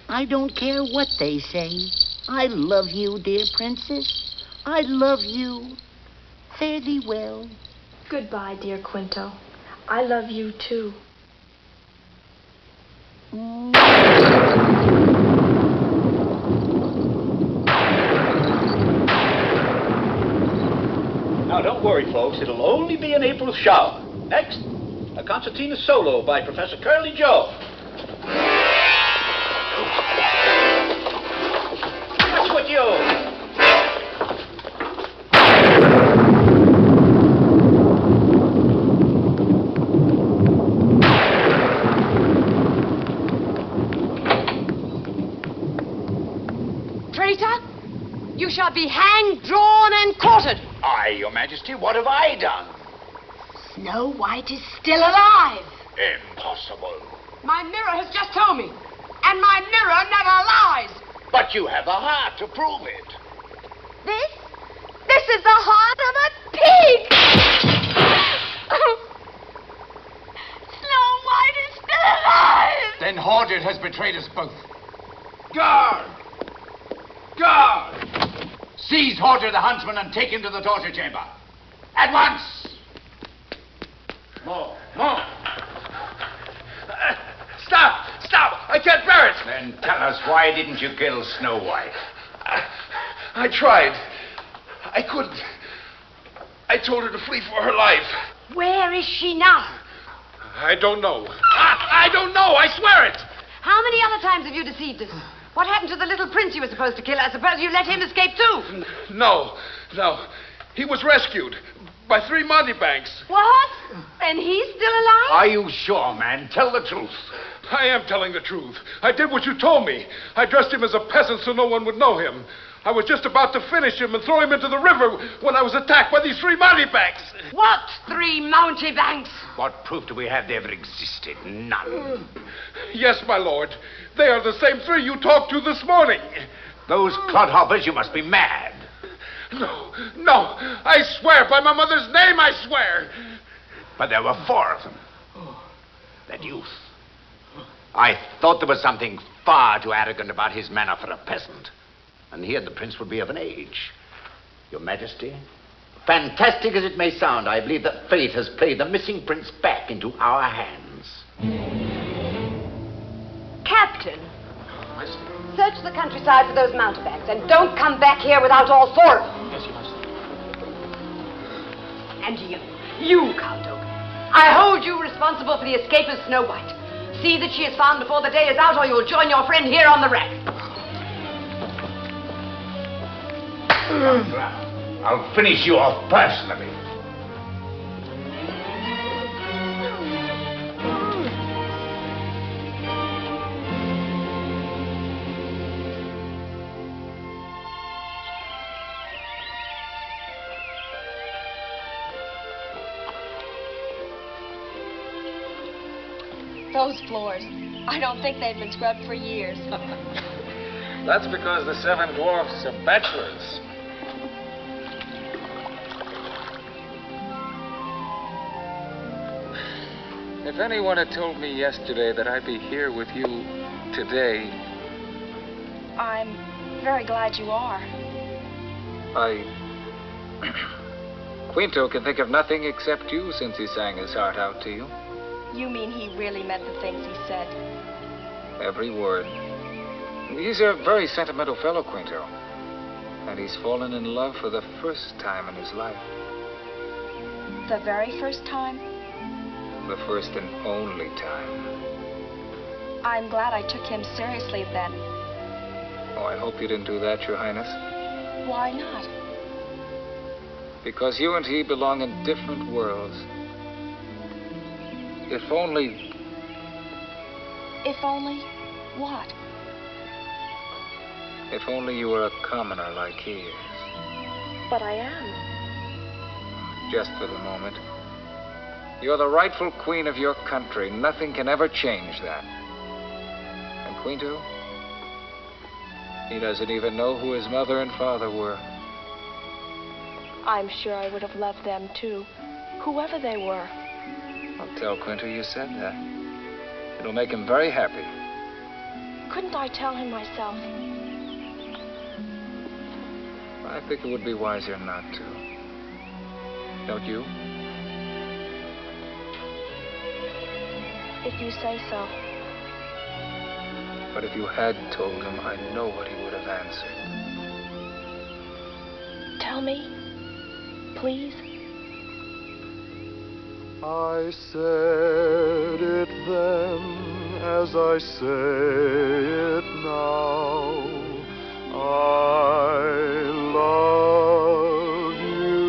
I don't care what they say. I love you, dear princess. I love you Fare thee well. Goodbye, dear Quinto. I love you too. Now, don't worry, folks. It'll only be an April shower. Next, a concertina solo by Professor Curly Joe. What's with you? Traitor, you shall be hanged, drawn, and quartered. Aye, Your Majesty, what have I done? Snow White is still alive. Impossible. My mirror has just told me. And my mirror never lies. But you have a heart to prove it. This is the heart of a pig. Snow White is still alive. Then Horrid has betrayed us both. Guard! Guard! Seize Horrid the huntsman and take him to the torture chamber. At once! More. Stop! Stop! I can't bear it! Then tell us, why didn't you kill Snow White? I tried. I couldn't. I told her to flee for her life. Where is she now? I don't know. I don't know! I swear it! How many other times have you deceived us? What happened to the little prince you were supposed to kill? I suppose you let him escape too. No. He was rescued by 3 mountebanks. What? And he's still alive? Are you sure, man? Tell the truth. I am telling the truth. I did what you told me. I dressed him as a peasant so no one would know him. I was just about to finish him and throw him into the river when I was attacked by these 3 mountebanks. What 3 mountebanks? What proof do we have they ever existed? None. Yes, my lord. They are the same 3 you talked to this morning. Those clodhoppers, you must be mad. No. I swear, by my mother's name, I swear. But there were 4 of them. That youth. I thought there was something far too arrogant about his manner for a peasant. And he and the prince would be of an age. Your Majesty, fantastic as it may sound, I believe that fate has played the missing prince back into our hands. Captain, search the countryside for those mountebanks and don't come back here without all 4 of them. Yes, you must. And you, Count Oak, I hold you responsible for the escape of Snow White. See that she is found before the day is out, or you'll join your friend here on the rack. I'll finish you off personally. Those floors. I don't think they've been scrubbed for years. That's because the 7 dwarfs are bachelors. If anyone had told me yesterday that I'd be here with you today... I'm very glad you are. Quinto can think of nothing except you since he sang his heart out to you. You mean he really meant the things he said? Every word. He's a very sentimental fellow, Quinto. And he's fallen in love for the first time in his life. The very first time? The first and only time. I'm glad I took him seriously then. Oh, I hope you didn't do that, Your Highness. Why not? Because you and he belong in different worlds. If only... If only what? If only you were a commoner like he is. But I am. Just for the moment. You're the rightful queen of your country. Nothing can ever change that. And Quinto? He doesn't even know who his mother and father were. I'm sure I would have loved them too, whoever they were. I'll tell Quinto you said that. It'll make him very happy. Couldn't I tell him myself? I think it would be wiser not to. Don't you? If you say so. But if you had told him, I know what he would have answered. Tell me, please. I said it then as I say it now. I love you.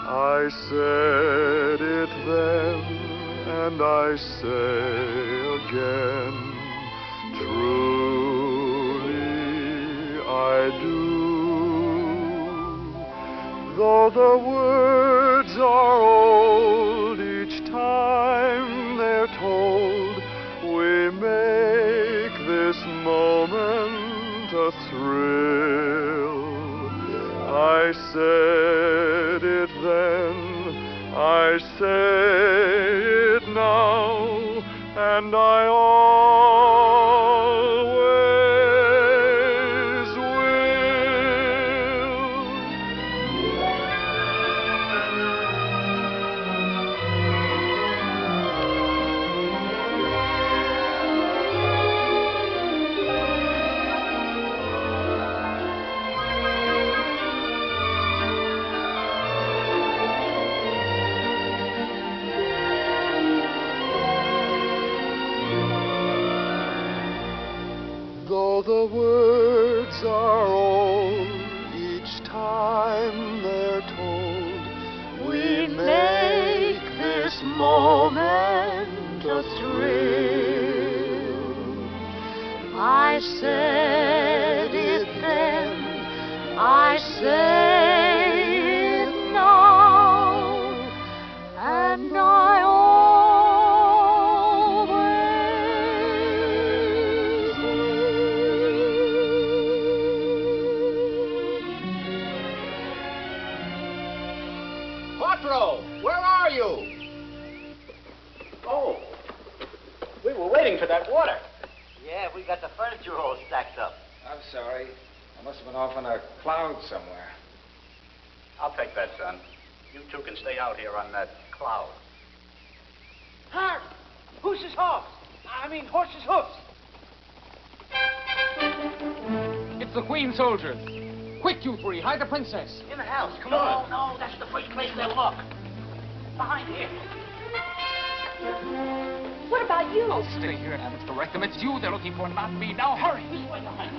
I said it then and I say again, truly I do. Though the words are old, each time they're told, we make this moment a thrill. I said it then, I say it now, and I always will. Though the words are old, each time they're told, we make this moment a thrill. I said it then, I say it now, and I Quattro, where are you? Oh, we were waiting for that water. Yeah, we got the furniture all stacked up. I'm sorry. I must have been off on a cloud somewhere. I'll take that, son. You two can stay out here on that cloud. Hark! Who's his horse? I mean, horse's hoofs. It's the Queen's soldiers. Quick, you three, hide the princess. In the house, come on. No, that's the first place they'll look. Behind here. What about you? I'll stay here and direct them. It's you they're looking for, not me. Now hurry. This way, behind.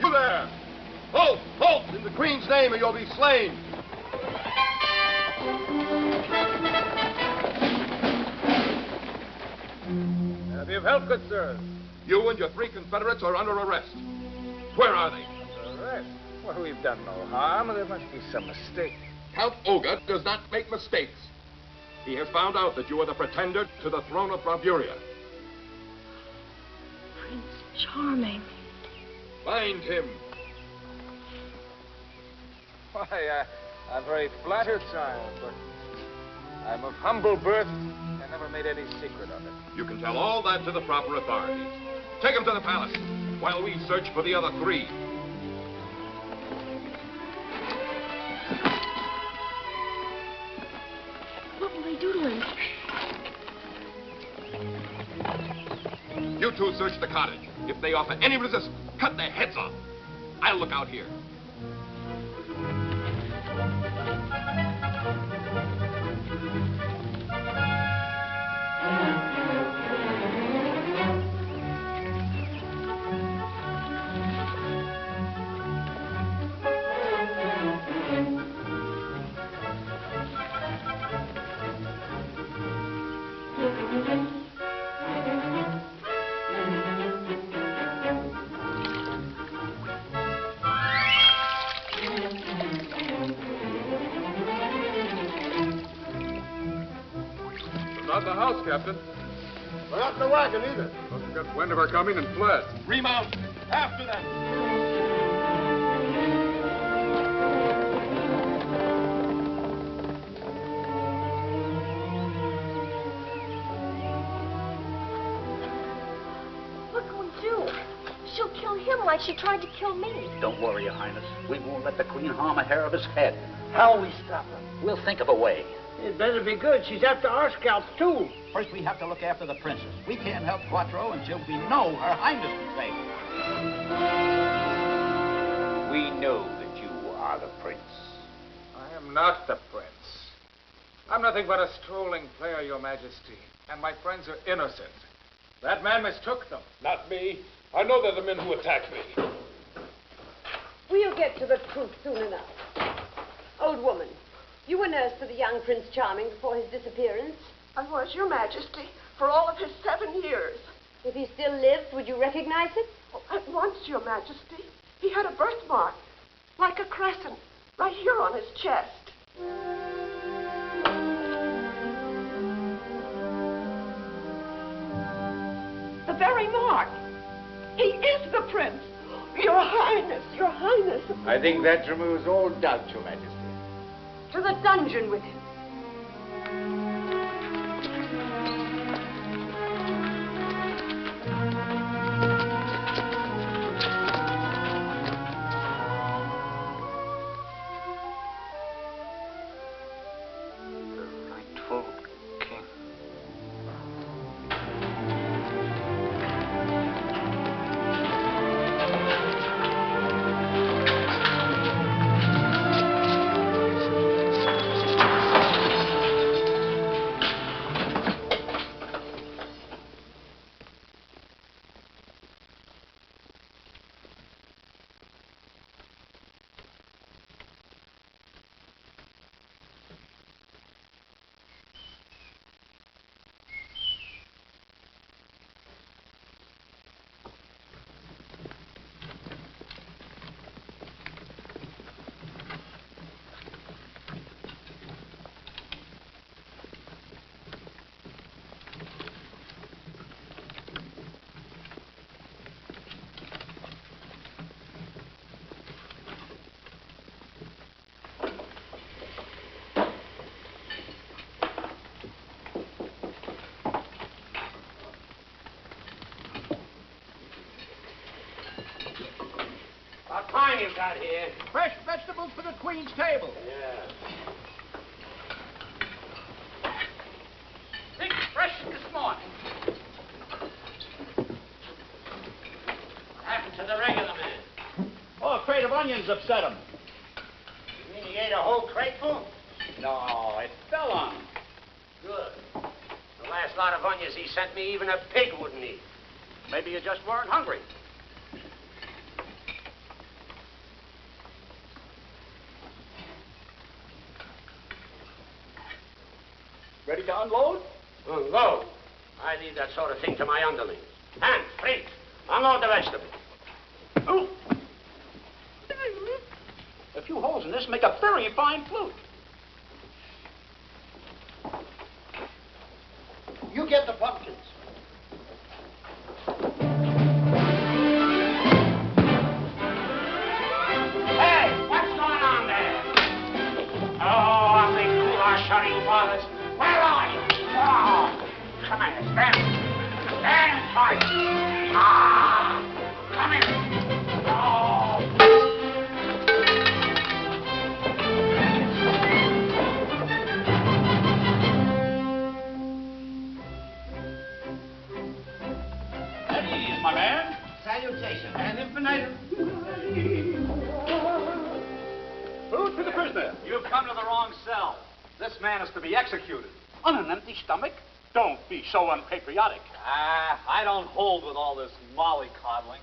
You there! Halt! Halt! In the Queen's name or you'll be slain! Be of help, good sir. You and your 3 Confederates are under arrest. Where are they? Arrest? Well, we've done no harm. There must be some mistake. Count Olga does not make mistakes. He has found out that you are the pretender to the throne of Bravura. Prince Charming. Find him. Why, I'm very flattered, sire, but I'm of humble birth. I never made any secret of it. You can tell all that to the proper authorities. Take him to the palace while we search for the other 3. What will they do to him? You two search the cottage. If they offer any resistance, cut their heads off. I'll look out here. Not in the house, Captain. We're not in the wagon either. Must have got wind of our coming and fled. Remount. After them. like she tried to kill me. Don't worry, Your Highness. We won't let the Queen harm a hair of his head. How'll we stop her? We'll think of a way. It better be good. She's after our scalps, too. First, we have to look after the princess. We can't help Quattro until we know Her Highness is safe. We know that you are the prince. I am not the prince. I'm nothing but a strolling player, Your Majesty, and my friends are innocent. That man mistook them. Not me. I know they're the men who attacked me. We'll get to the truth soon enough. Old woman, you were nurse to the young Prince Charming before his disappearance. I was, Your Majesty, for all of his 7 years. If he still lived, would you recognize it? Oh, at once, Your Majesty. He had a birthmark, like a crescent, right here on his chest. The very mark. He is the prince. Your Highness, Your Highness. I think that removes all doubt, Your Majesty. To the dungeon with him. You got here? Fresh vegetables for the Queen's table. Yeah. Think fresh this morning. What happened to the regular man? Oh, a crate of onions upset him. You mean he ate a whole crateful? No, it fell on him. Good. The last lot of onions he sent me, even a pig wouldn't eat. Maybe you just weren't hungry. Ready to unload? Unload? I leave that sort of thing to my underlings. Hands, please. Unload the vegetables. Oh. A few holes in this make a very fine flute. You get the pumpkins. Hey, what's going on there? Oh, I'll make goulash out of you fathers. Where are you? Oh, come here, stand. Stand tight. Ah, come here. Oh. At ease, my man. Salutation and infinitum. Food for the prisoner. You've come to the wrong cell. This man is to be executed. On an empty stomach? Don't be so unpatriotic. I don't hold with all this mollycoddling.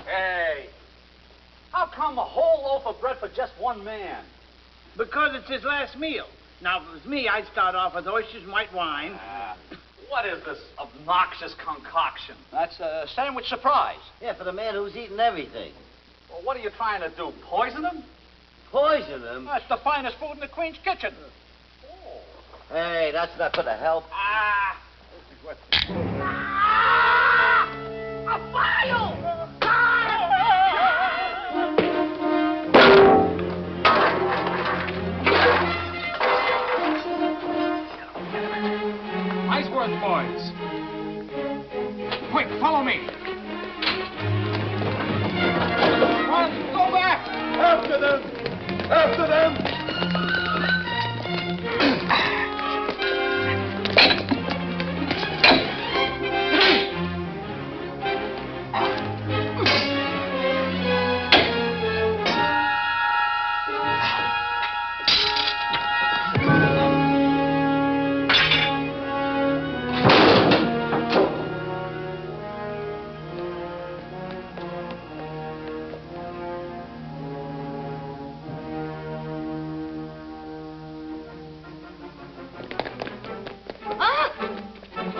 Hey, how come a whole loaf of bread for just one man? Because it's his last meal. Now, if it was me, I'd start off with oysters and white wine. What is this obnoxious concoction? That's a sandwich surprise. Yeah, for the man who's eaten everything. Well, what are you trying to do, poison him? Poison him? That's the finest food in the Queen's kitchen. Hey, that's not gonna help. A file! Nice work, boys. Quick, follow me. After them!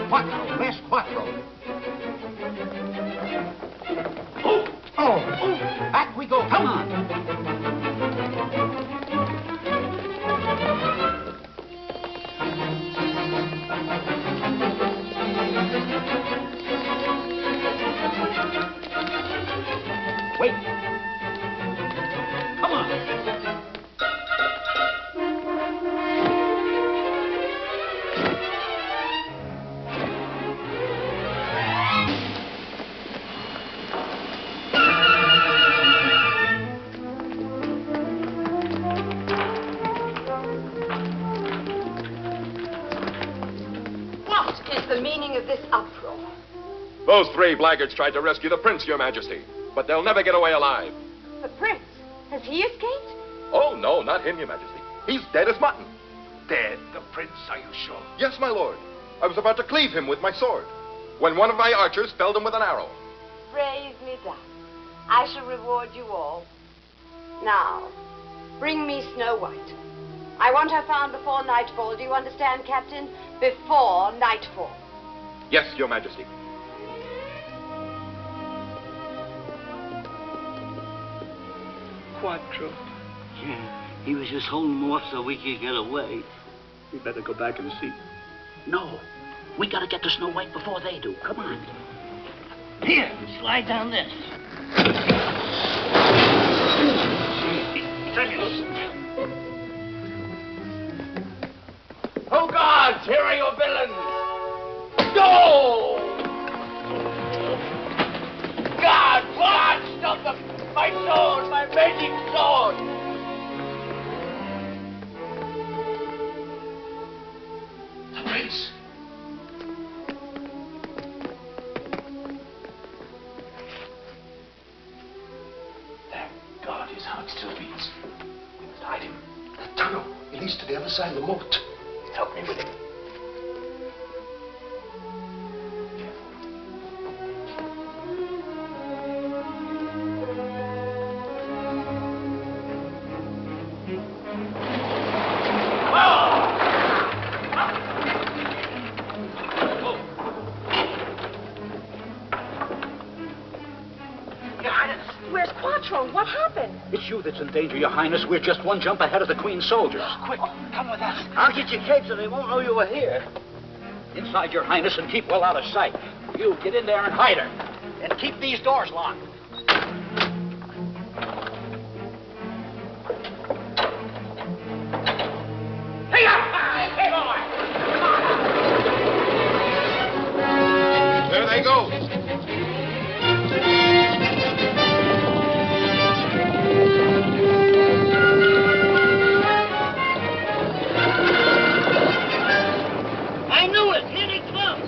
Quattro, Mass Quattro. Oh, back we go. Come on. Wait. Come on. What is the meaning of this uproar? Those 3 blackguards tried to rescue the prince, Your Majesty. But they'll never get away alive. The prince? Has he escaped? Oh, no, not him, Your Majesty. He's dead as mutton. Dead, the prince, are you sure? Yes, my lord. I was about to cleave him with my sword, when one of my archers felled him with an arrow. Praise me thus. I shall reward you all. Now, bring me Snow White. I want her found before nightfall. Do you understand, Captain? Before nightfall. Yes, Your Majesty. Quattro. Yeah, he was just holding him off so we could get away. We better go back and see. No, we gotta get to Snow White before they do. Come on. Here, slide down this. Oh, gods, here are your villains! Go! God, stop them! My sword, my magic sword! The prince. Thank God his heart still beats. We must hide him. That tunnel, it leads to the other side of the moat. Help me with him. Where's Quattro? What happened? It's you that's in danger, Your Highness. We're just one jump ahead of the Queen's soldiers. Quick, come with us. I'll get your cape so they won't know you were here. Inside, Your Highness, and keep well out of sight. You get in there and hide her. And keep these doors locked. There they go. I knew it. Here they come.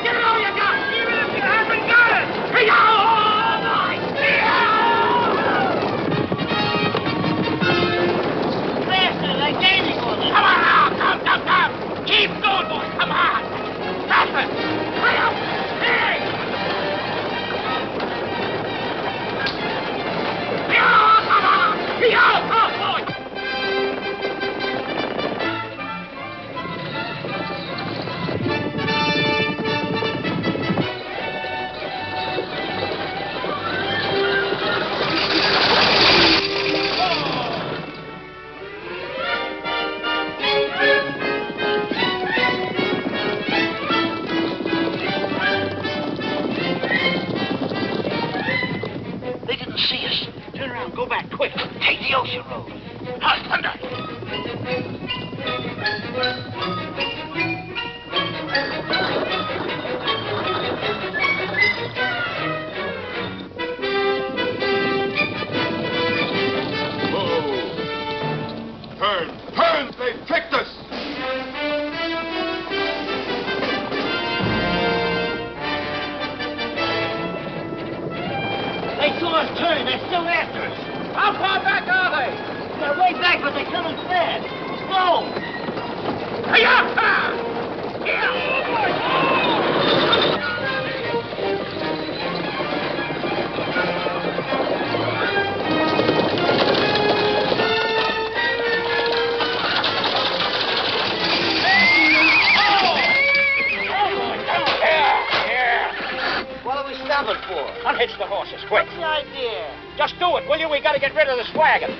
Give it all you got, even if you haven't got it! Hey-yo! Faster, like dancing on them. Come on now, come! Keep going, boy, come on! Faster! Hurry up! Hey! Yo, come on! Yo, oh, boy! They didn't see us. Turn around, go back, quick. Take the ocean road. Hush, thunder! deserters! How far back are they? They're way back, but they're coming fast. Slow! Hi-ya! What are we stopping for? Unhitch the horses, quick. What's the idea? Just do it, will you? We gotta get rid of this wagon.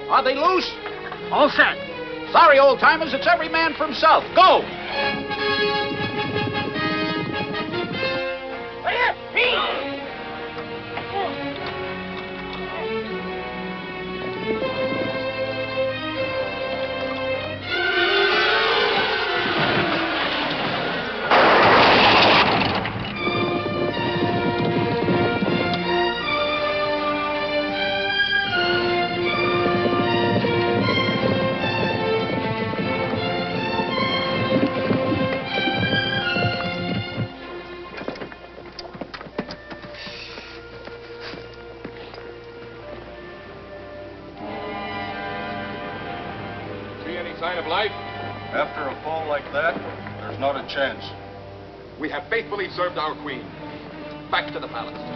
Are they loose? All set. Sorry, old-timers, it's every man for himself. Go! See any sign of life? After a fall like that, there's not a chance. We have faithfully served our queen. Back to the palace. To the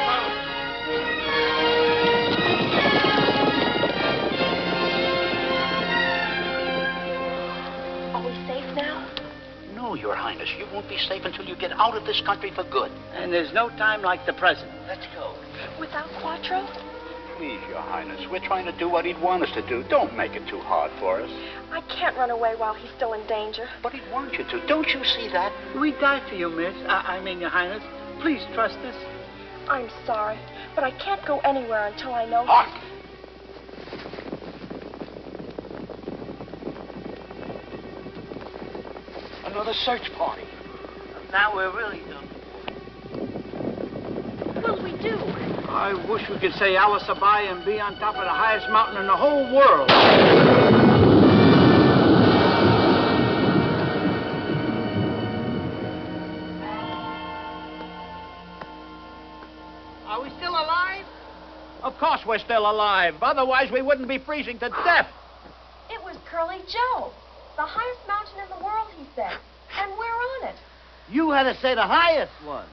palace. Are we safe now? No, Your Highness. You won't be safe until you get out of this country for good. And there's no time like the present. Let's go. Without Quattro? Please, Your Highness. We're trying to do what he'd want us to do. Don't make it too hard for us. I can't run away while he's still in danger. But he'd want you to. Don't you see that? We die for you, miss. I mean, Your Highness. Please trust us. I'm sorry, but I can't go anywhere until I know. Hark! Another search party. Now we're really done. What'll we do? I wish we could say Alice Abai and be on top of the highest mountain in the whole world. Are we still alive? Of course we're still alive. Otherwise we wouldn't be freezing to death. It was Curly Joe. The highest mountain in the world, he said. And we're on it. You had to say the highest one.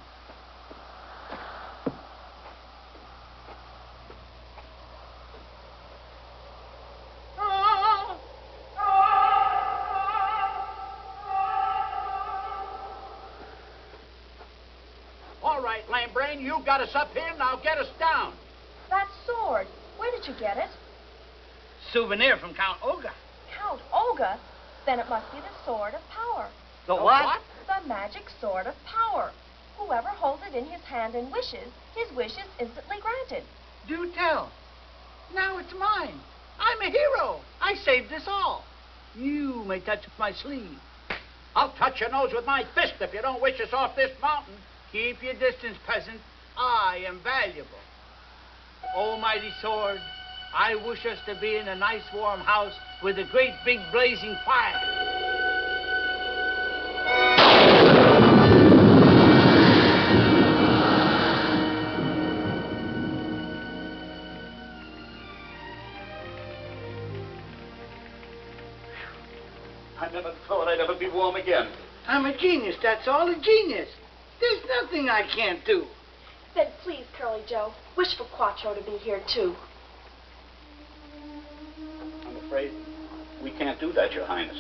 All right, lame brain, you got us up here, now get us down. That sword, where did you get it? Souvenir from Count Olga. Count Olga? Then it must be the Sword of Power. The what? The magic Sword of Power. Whoever holds it in his hand and wishes, his wish is instantly granted. Do tell. Now it's mine. I'm a hero. I saved us all. You may touch my sleeve. I'll touch your nose with my fist if you don't wish us off this mountain. Keep your distance, peasant. I am valuable. Almighty sword, I wish us to be in a nice warm house with a great big blazing fire. I never thought I'd ever be warm again. I'm a genius, that's all, a genius. There's nothing I can't do. Then please, Curly Joe, wish for Quattro to be here, too. I'm afraid we can't do that, Your Highness.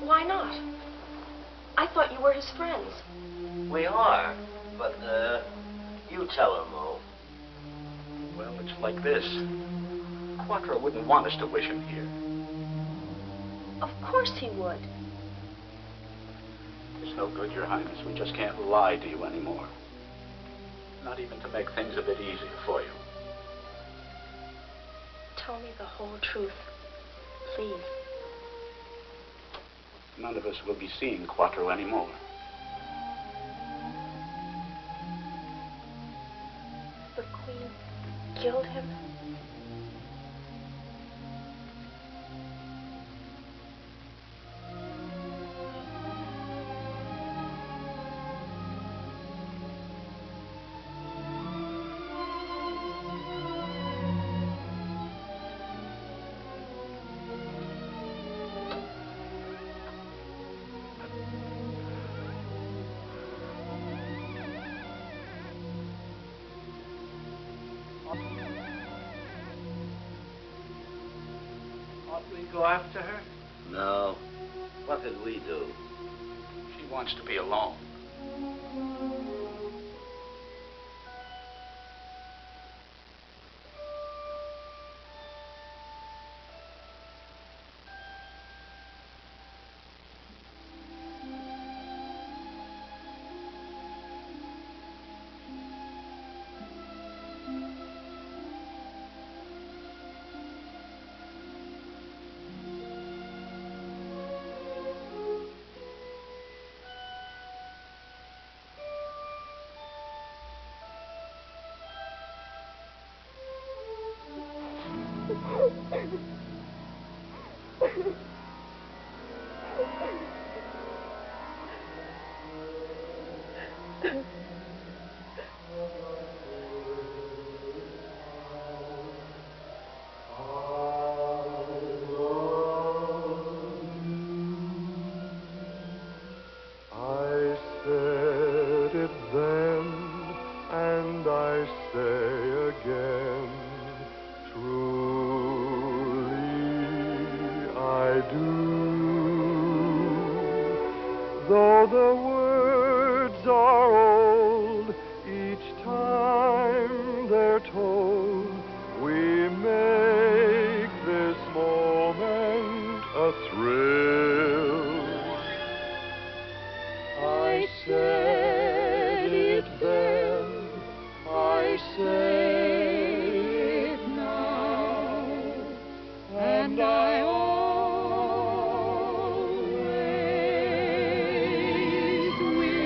Why not? I thought you were his friends. We are, but, you tell her, Mo. Well, it's like this. Quattro wouldn't want us to wish him here. Of course he would. It's no good, Your Highness. We just can't lie to you anymore. Not even to make things a bit easier for you. Tell me the whole truth, please. None of us will be seeing Quattro anymore. The Queen killed him? go after her? No. What could we do? She wants to be alone. I said it then, and I say again, truly I do. Though the words are old, each time they're told, we make this moment a thrill. I said it then, I say it now, and I always will.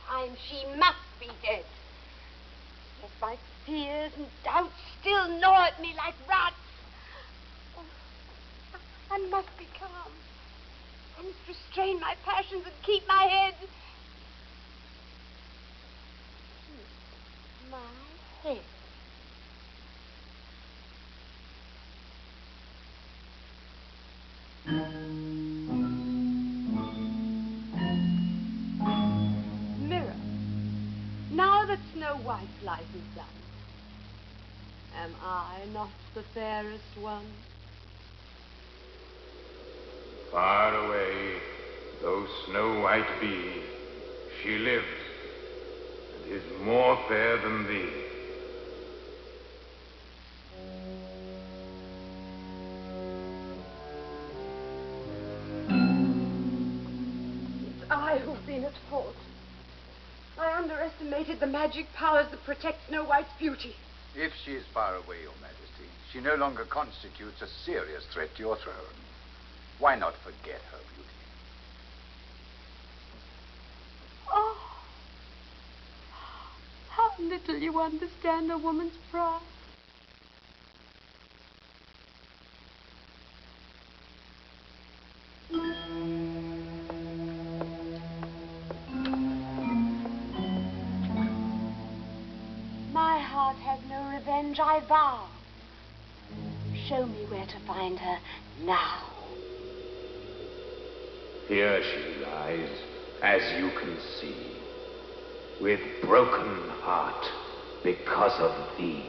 Time she must be dead. Yet my fears and doubts still gnaw at me like rats. Oh, I must be calm. I must restrain my passions and keep my head. My head. Mirror, now that Snow White's life is done, am I not the fairest one? Far away, though Snow White be, she lives, and is more fair than thee. It's I who've been at fault. I underestimated the magic powers that protect Snow White's beauty. If she is far away, Your Majesty, she no longer constitutes a serious threat to your throne. Why not forget her beauty? Oh, how little you understand a woman's pride. My heart has no revenge, I vow. Show me where to find her now. Here she lies, as you can see, with broken heart because of thee.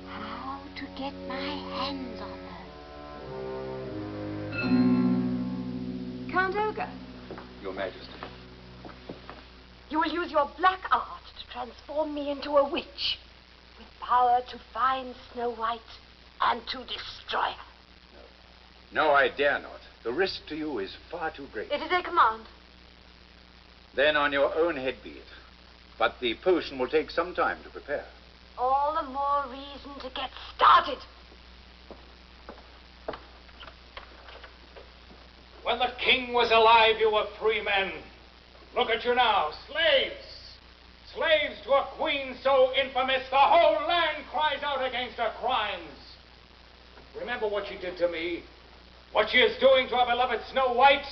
How to get my hands on her? Count Olga, Your Majesty. you will use your black art to transform me into a witch, with power to find Snow White and to destroy her. No, I dare not. The risk to you is far too great. It is a command. Then on your own head be it. But the potion will take some time to prepare. All the more reason to get started. When the king was alive, you were free men. Look at you now, slaves. Slaves to a queen so infamous, the whole land cries out against her crimes. Remember what she did to me, what she is doing to our beloved Snow White.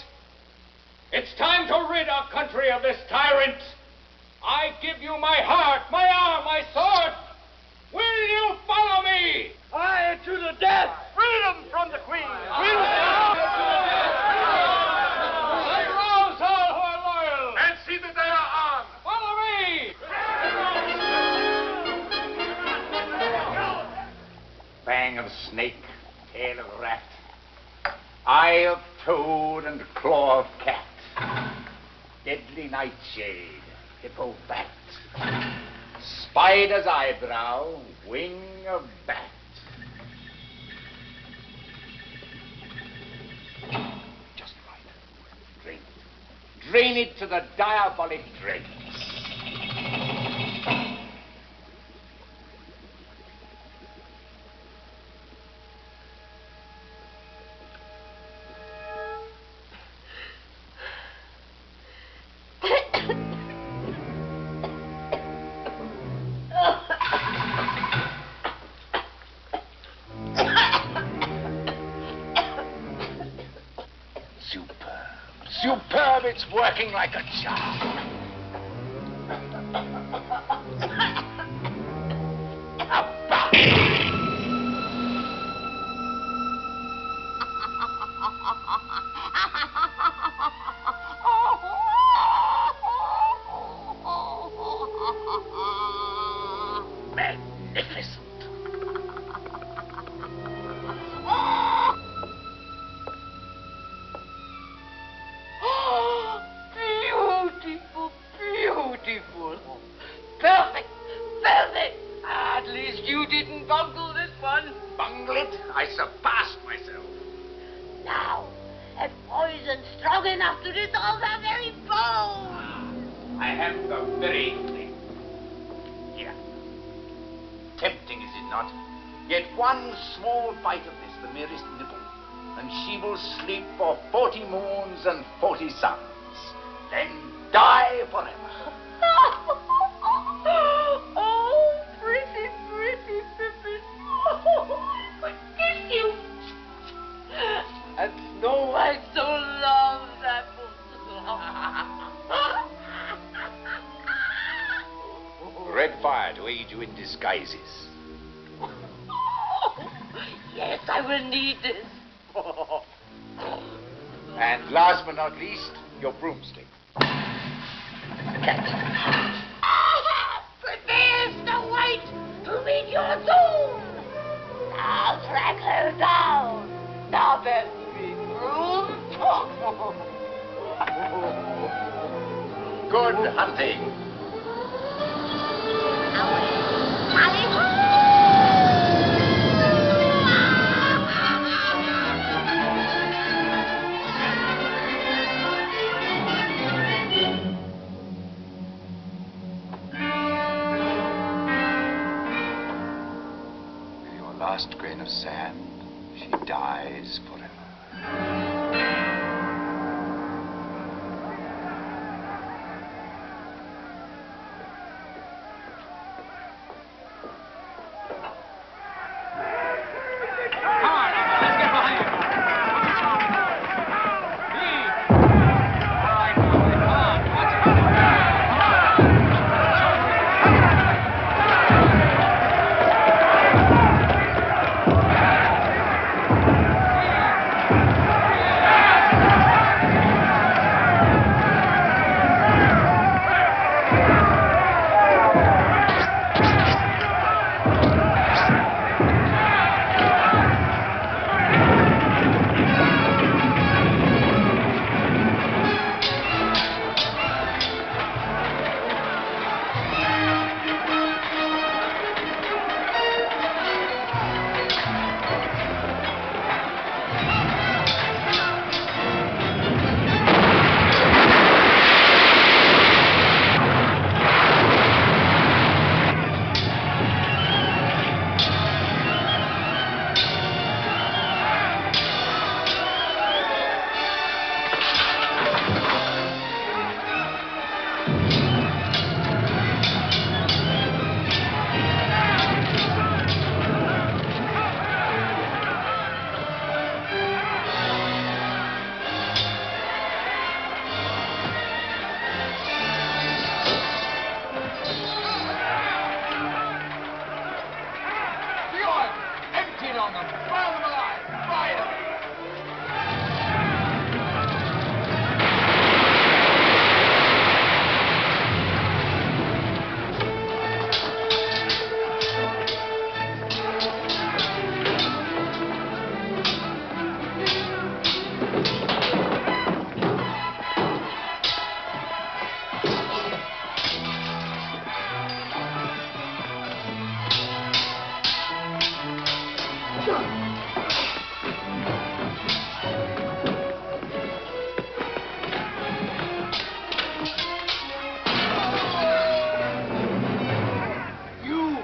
It's time to rid our country of this tyrant. I give you my heart, my arm, my sword. Will you follow me? Aye, to the death! Freedom from the Queen! Arouse all who are loyal. And see that they are armed. Follow me. Fang of snake, tail of rat, eye of toad and claw of cat, deadly nightshade, hippo bat, spider's eyebrow, wing of bat. Just right. Drain it. Drain it to the diabolic dregs. Superb, it's working like a charm. Magnificent. Beautiful, beautiful. Perfect, perfect. At least you didn't bungle this one. Bungle it? I surpassed myself. Now, a poison strong enough to dissolve our very bones. I have the very thing. Here. Tempting, is it not? Yet one small bite of this, the merest nibble, and she will sleep for 40 moons and 40 suns, then die forever. Oh, pretty, pretty Pippin. Oh, I could kiss you. And Snow White so loves apples. Red fire to aid you in disguises. Yes, I will need this. And last but not least, your broomstick. Prepare, Snow White, to meet your doom. Now track her down. Now then, big broom. Good hunting. Last grain of sand, she dies forever. You!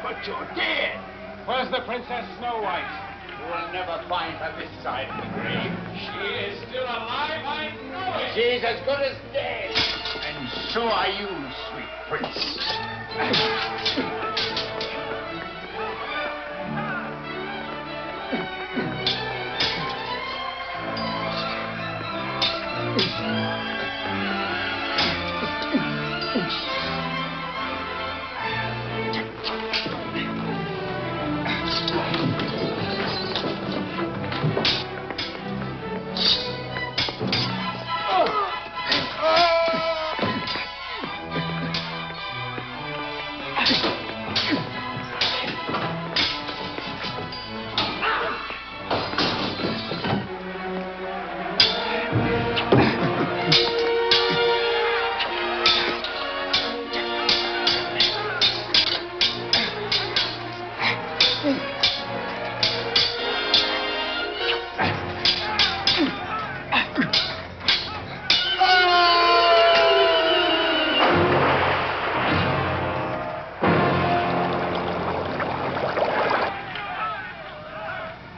But you're dead! Where's the Princess Snow White? You will never find her this side of the grave. She is still alive, I know it! She's as good as dead. And so are you, sweet prince.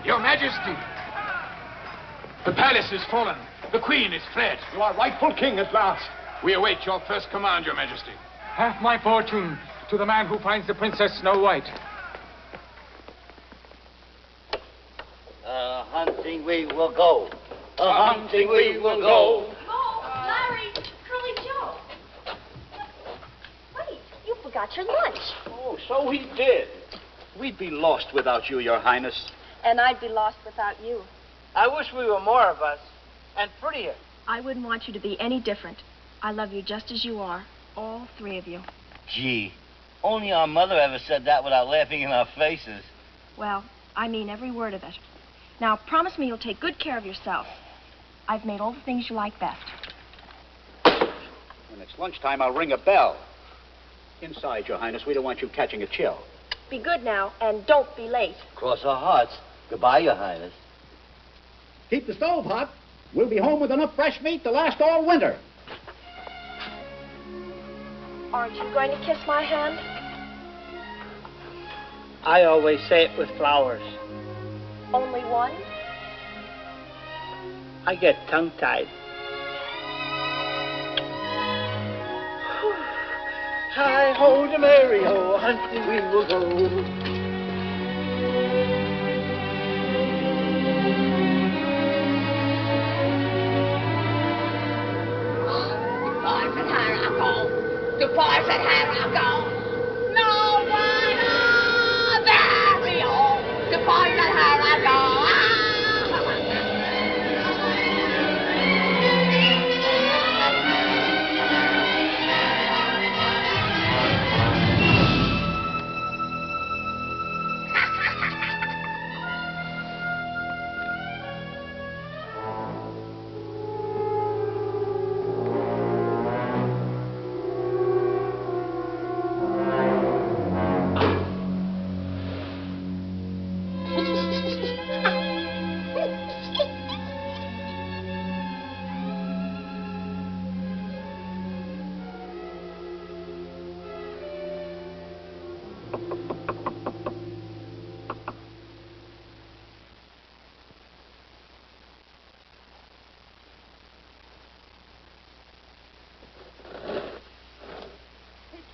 Your Majesty, the palace is fallen. The Queen is fled. You are rightful king at last. We await your first command, Your Majesty. Half my fortune to the man who finds the Princess Snow White. Hunting we will go. Hunting we will go. Oh, Larry, Curly Joe. Wait, you forgot your lunch. Oh, so he did. We'd be lost without you, Your Highness. And I'd be lost without you. I wish we were more of us, and prettier. I wouldn't want you to be any different. I love you just as you are, all three of you. Gee, only our mother ever said that without laughing in our faces. Well, I mean every word of it. Now, promise me you'll take good care of yourself. I've made all the things you like best. When it's lunchtime, I'll ring a bell. Inside, Your Highness, we don't want you catching a chill. Be good now, and don't be late. Cross our hearts. Goodbye, Your Highness. Keep the stove hot. We'll be home with enough fresh meat to last all winter. Aren't you going to kiss my hand? I always say it with flowers. Only one? I get tongue-tied. Hi-ho to Mary-ho, hunting we will go. To boys that have a go. No one very old. To boys that have a go.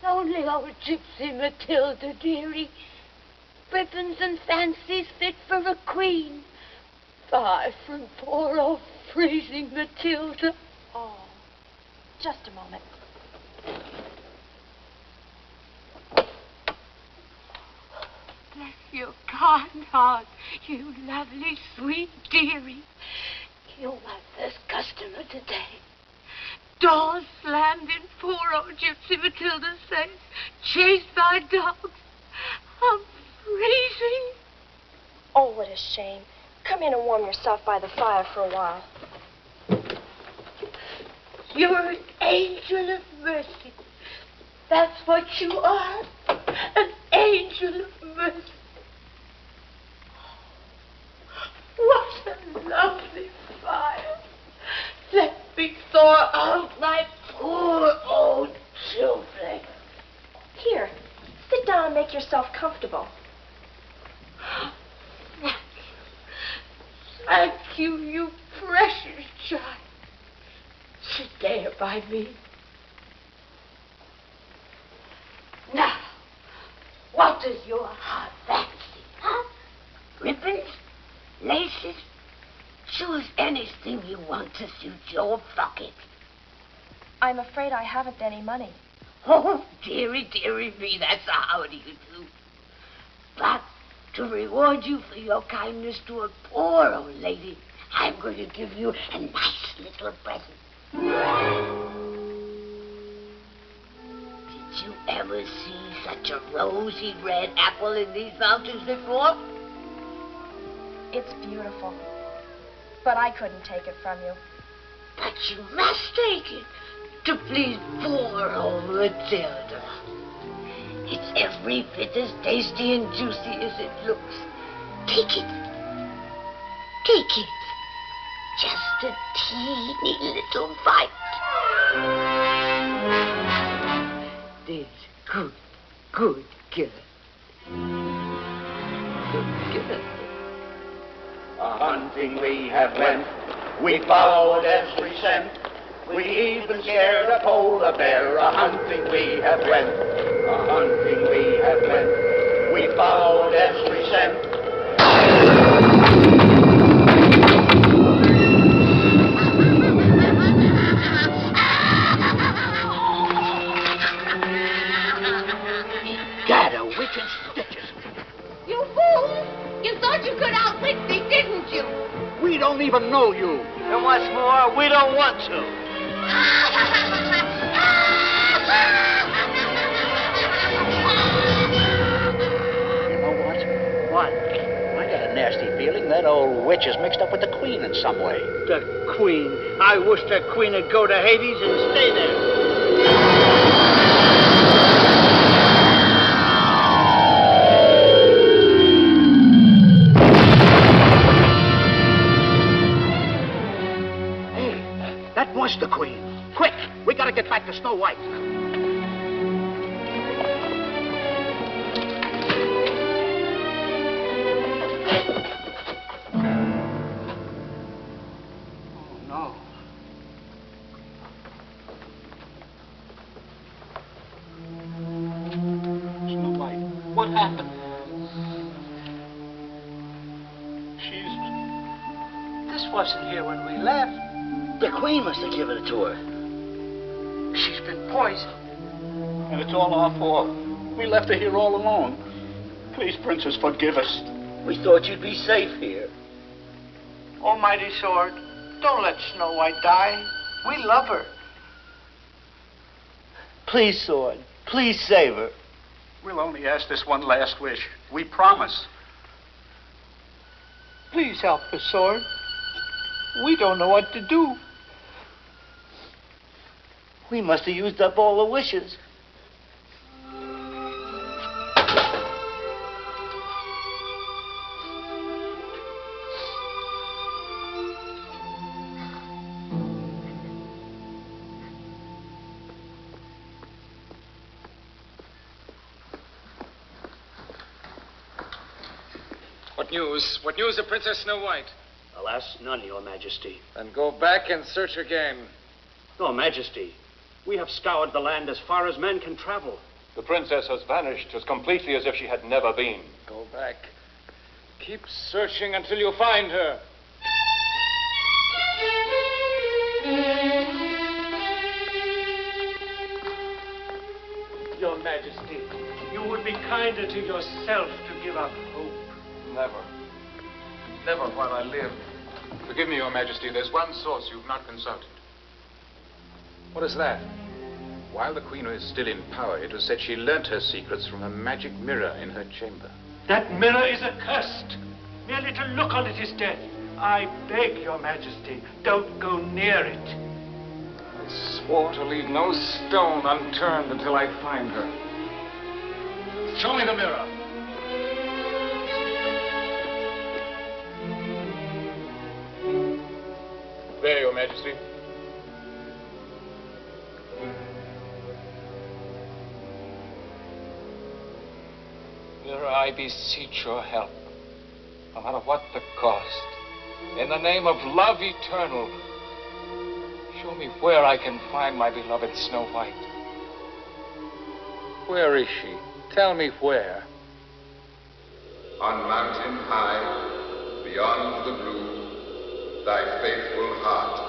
Only old Gypsy Matilda, dearie. Weapons and fancies fit for a queen. Far from poor old freezing Matilda. Oh, just a moment. Bless your kind heart, you lovely, sweet dearie. You're my first customer today. Doors slammed in poor old Gypsy Matilda's face, chased by dogs. I'm freezing. Oh, what a shame. Come in and warm yourself by the fire for a while. You're an angel of mercy. That's what you are. An angel of mercy. What a lovely fire. Let me thaw out my poor old children. Here, sit down and make yourself comfortable. Thank you, you precious child. Sit there by me. Now, what does your heart fancy, huh? Ribbons? Laces? Choose anything you want to suit your bucket. I'm afraid I haven't any money. Oh, dearie, dearie me, that's a howdy you do. But to reward you for your kindness to a poor old lady, I'm going to give you a nice little present. Did you ever see such a rosy red apple in these mountains before? It's beautiful. But I couldn't take it from you. But you must take it to please poor old Matilda. It's every bit as tasty and juicy as it looks. Take it. Take it. Just a teeny little bite. There's good girl. Good girl. A-hunting we have went, we followed every scent. We even scared a polar bear. A-hunting we have went, a-hunting we have went. We followed every scent. Got a witch and stitches. You fool! You thought you could outwit me, didn't you? We don't even know you. And what's more, we don't want to. You know what? What? I got a nasty feeling that old witch is mixed up with the Queen in some way. The Queen. I wish the Queen would go to Hades and stay there. That was the Queen. Quick, we gotta get back to Snow White. Oh, no. Snow White, what happened? This wasn't here when we left. The Queen must have given it to her. She's been poisoned. And it's all our fault. We left her here all alone. Please, Princess, forgive us. We thought you'd be safe here. Almighty Sword, don't let Snow White die. We love her. Please, Sword, please save her. We'll only ask this one last wish. We promise. Please help us, Sword. We don't know what to do. We must have used up all the wishes. What news? What news of Princess Snow White? Alas, none, Your Majesty. Then go back and search again. Your Majesty, we have scoured the land as far as men can travel. The princess has vanished as completely as if she had never been. Go back. Keep searching until you find her. Your Majesty, you would be kinder to yourself to give up hope. Never. Never while I live. Forgive me, Your Majesty, there's one source you've not consulted. What is that? While the Queen was still in power, it was said she learnt her secrets from a magic mirror in her chamber. That mirror is accursed. Merely to look on it is death. I beg, Your Majesty, don't go near it. I swore to leave no stone unturned until I find her. Show me the mirror. There, Your Majesty. Here I beseech your help, no matter what the cost. In the name of love eternal, show me where I can find my beloved Snow White. Where is she? Tell me where. On mountain high, beyond the blue, thy faithful heart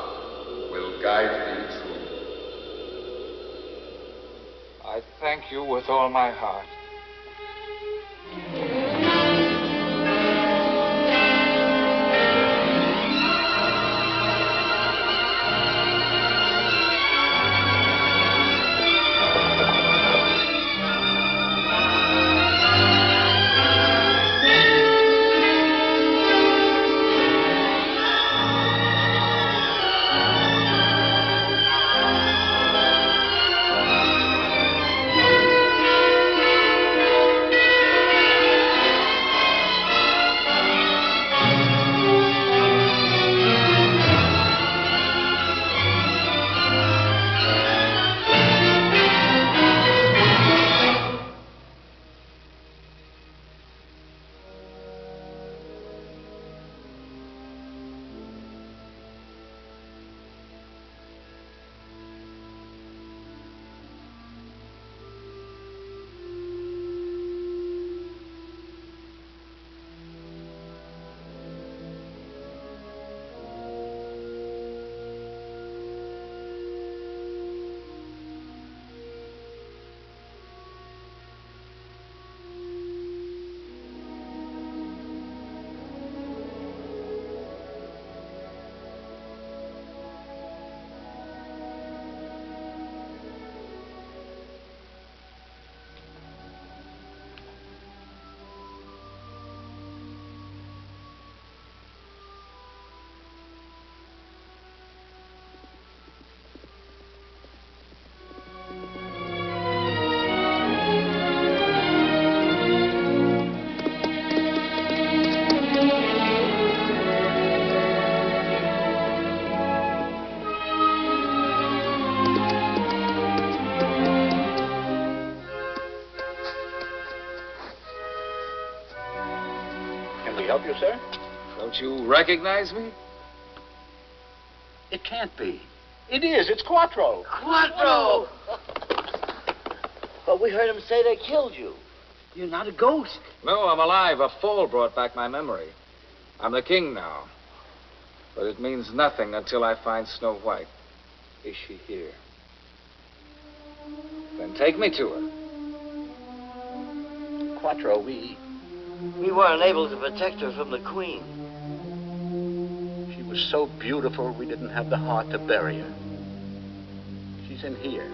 will guide thee true. I thank you with all my heart. Help you, sir? Don't you recognize me? It can't be. It is. It's Quattro. Quattro! But we heard him say they killed you. You're not a ghost. No, I'm alive. A fall brought back my memory. I'm the king now. But it means nothing until I find Snow White. Is she here? Then take me to her. Quattro, we weren't able to protect her from the Queen. She was so beautiful, we didn't have the heart to bury her. She's in here.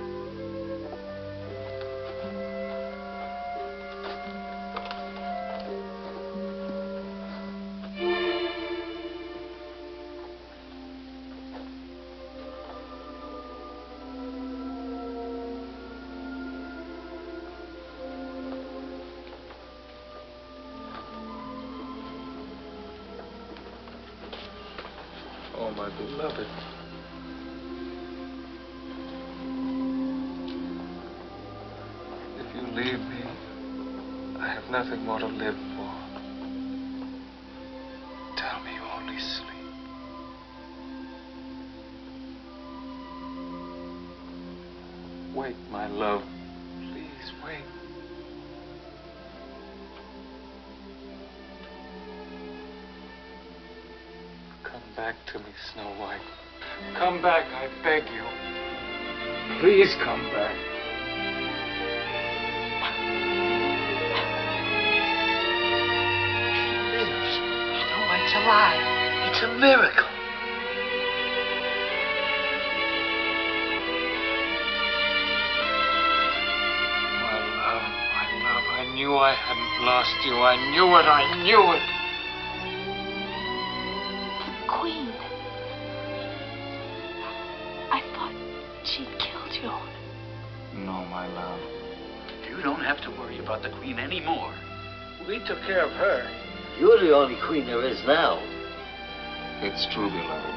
Oh, my beloved. If you leave me, I have nothing more to live for. Tell me you only sleep. Wake, my love. Please, wake. Come back to me, Snow White. Come back, I beg you. Please come back. She lives. Snow White's alive. It's a miracle. My love, I knew I hadn't lost you. I knew it, I knew it. Queen. I thought she'd killed you. No, my love. You don't have to worry about the Queen anymore. We took care of her. You're the only Queen there is now. It's true, beloved.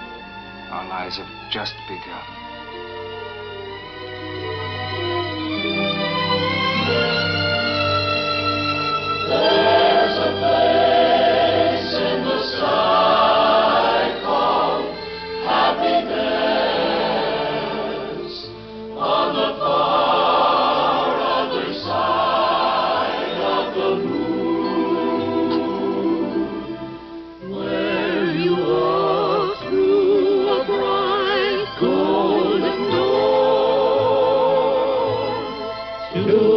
Our lives have just begun. There's a place in the sky called happiness on the far other side of the moon, where you walk through a bright golden door to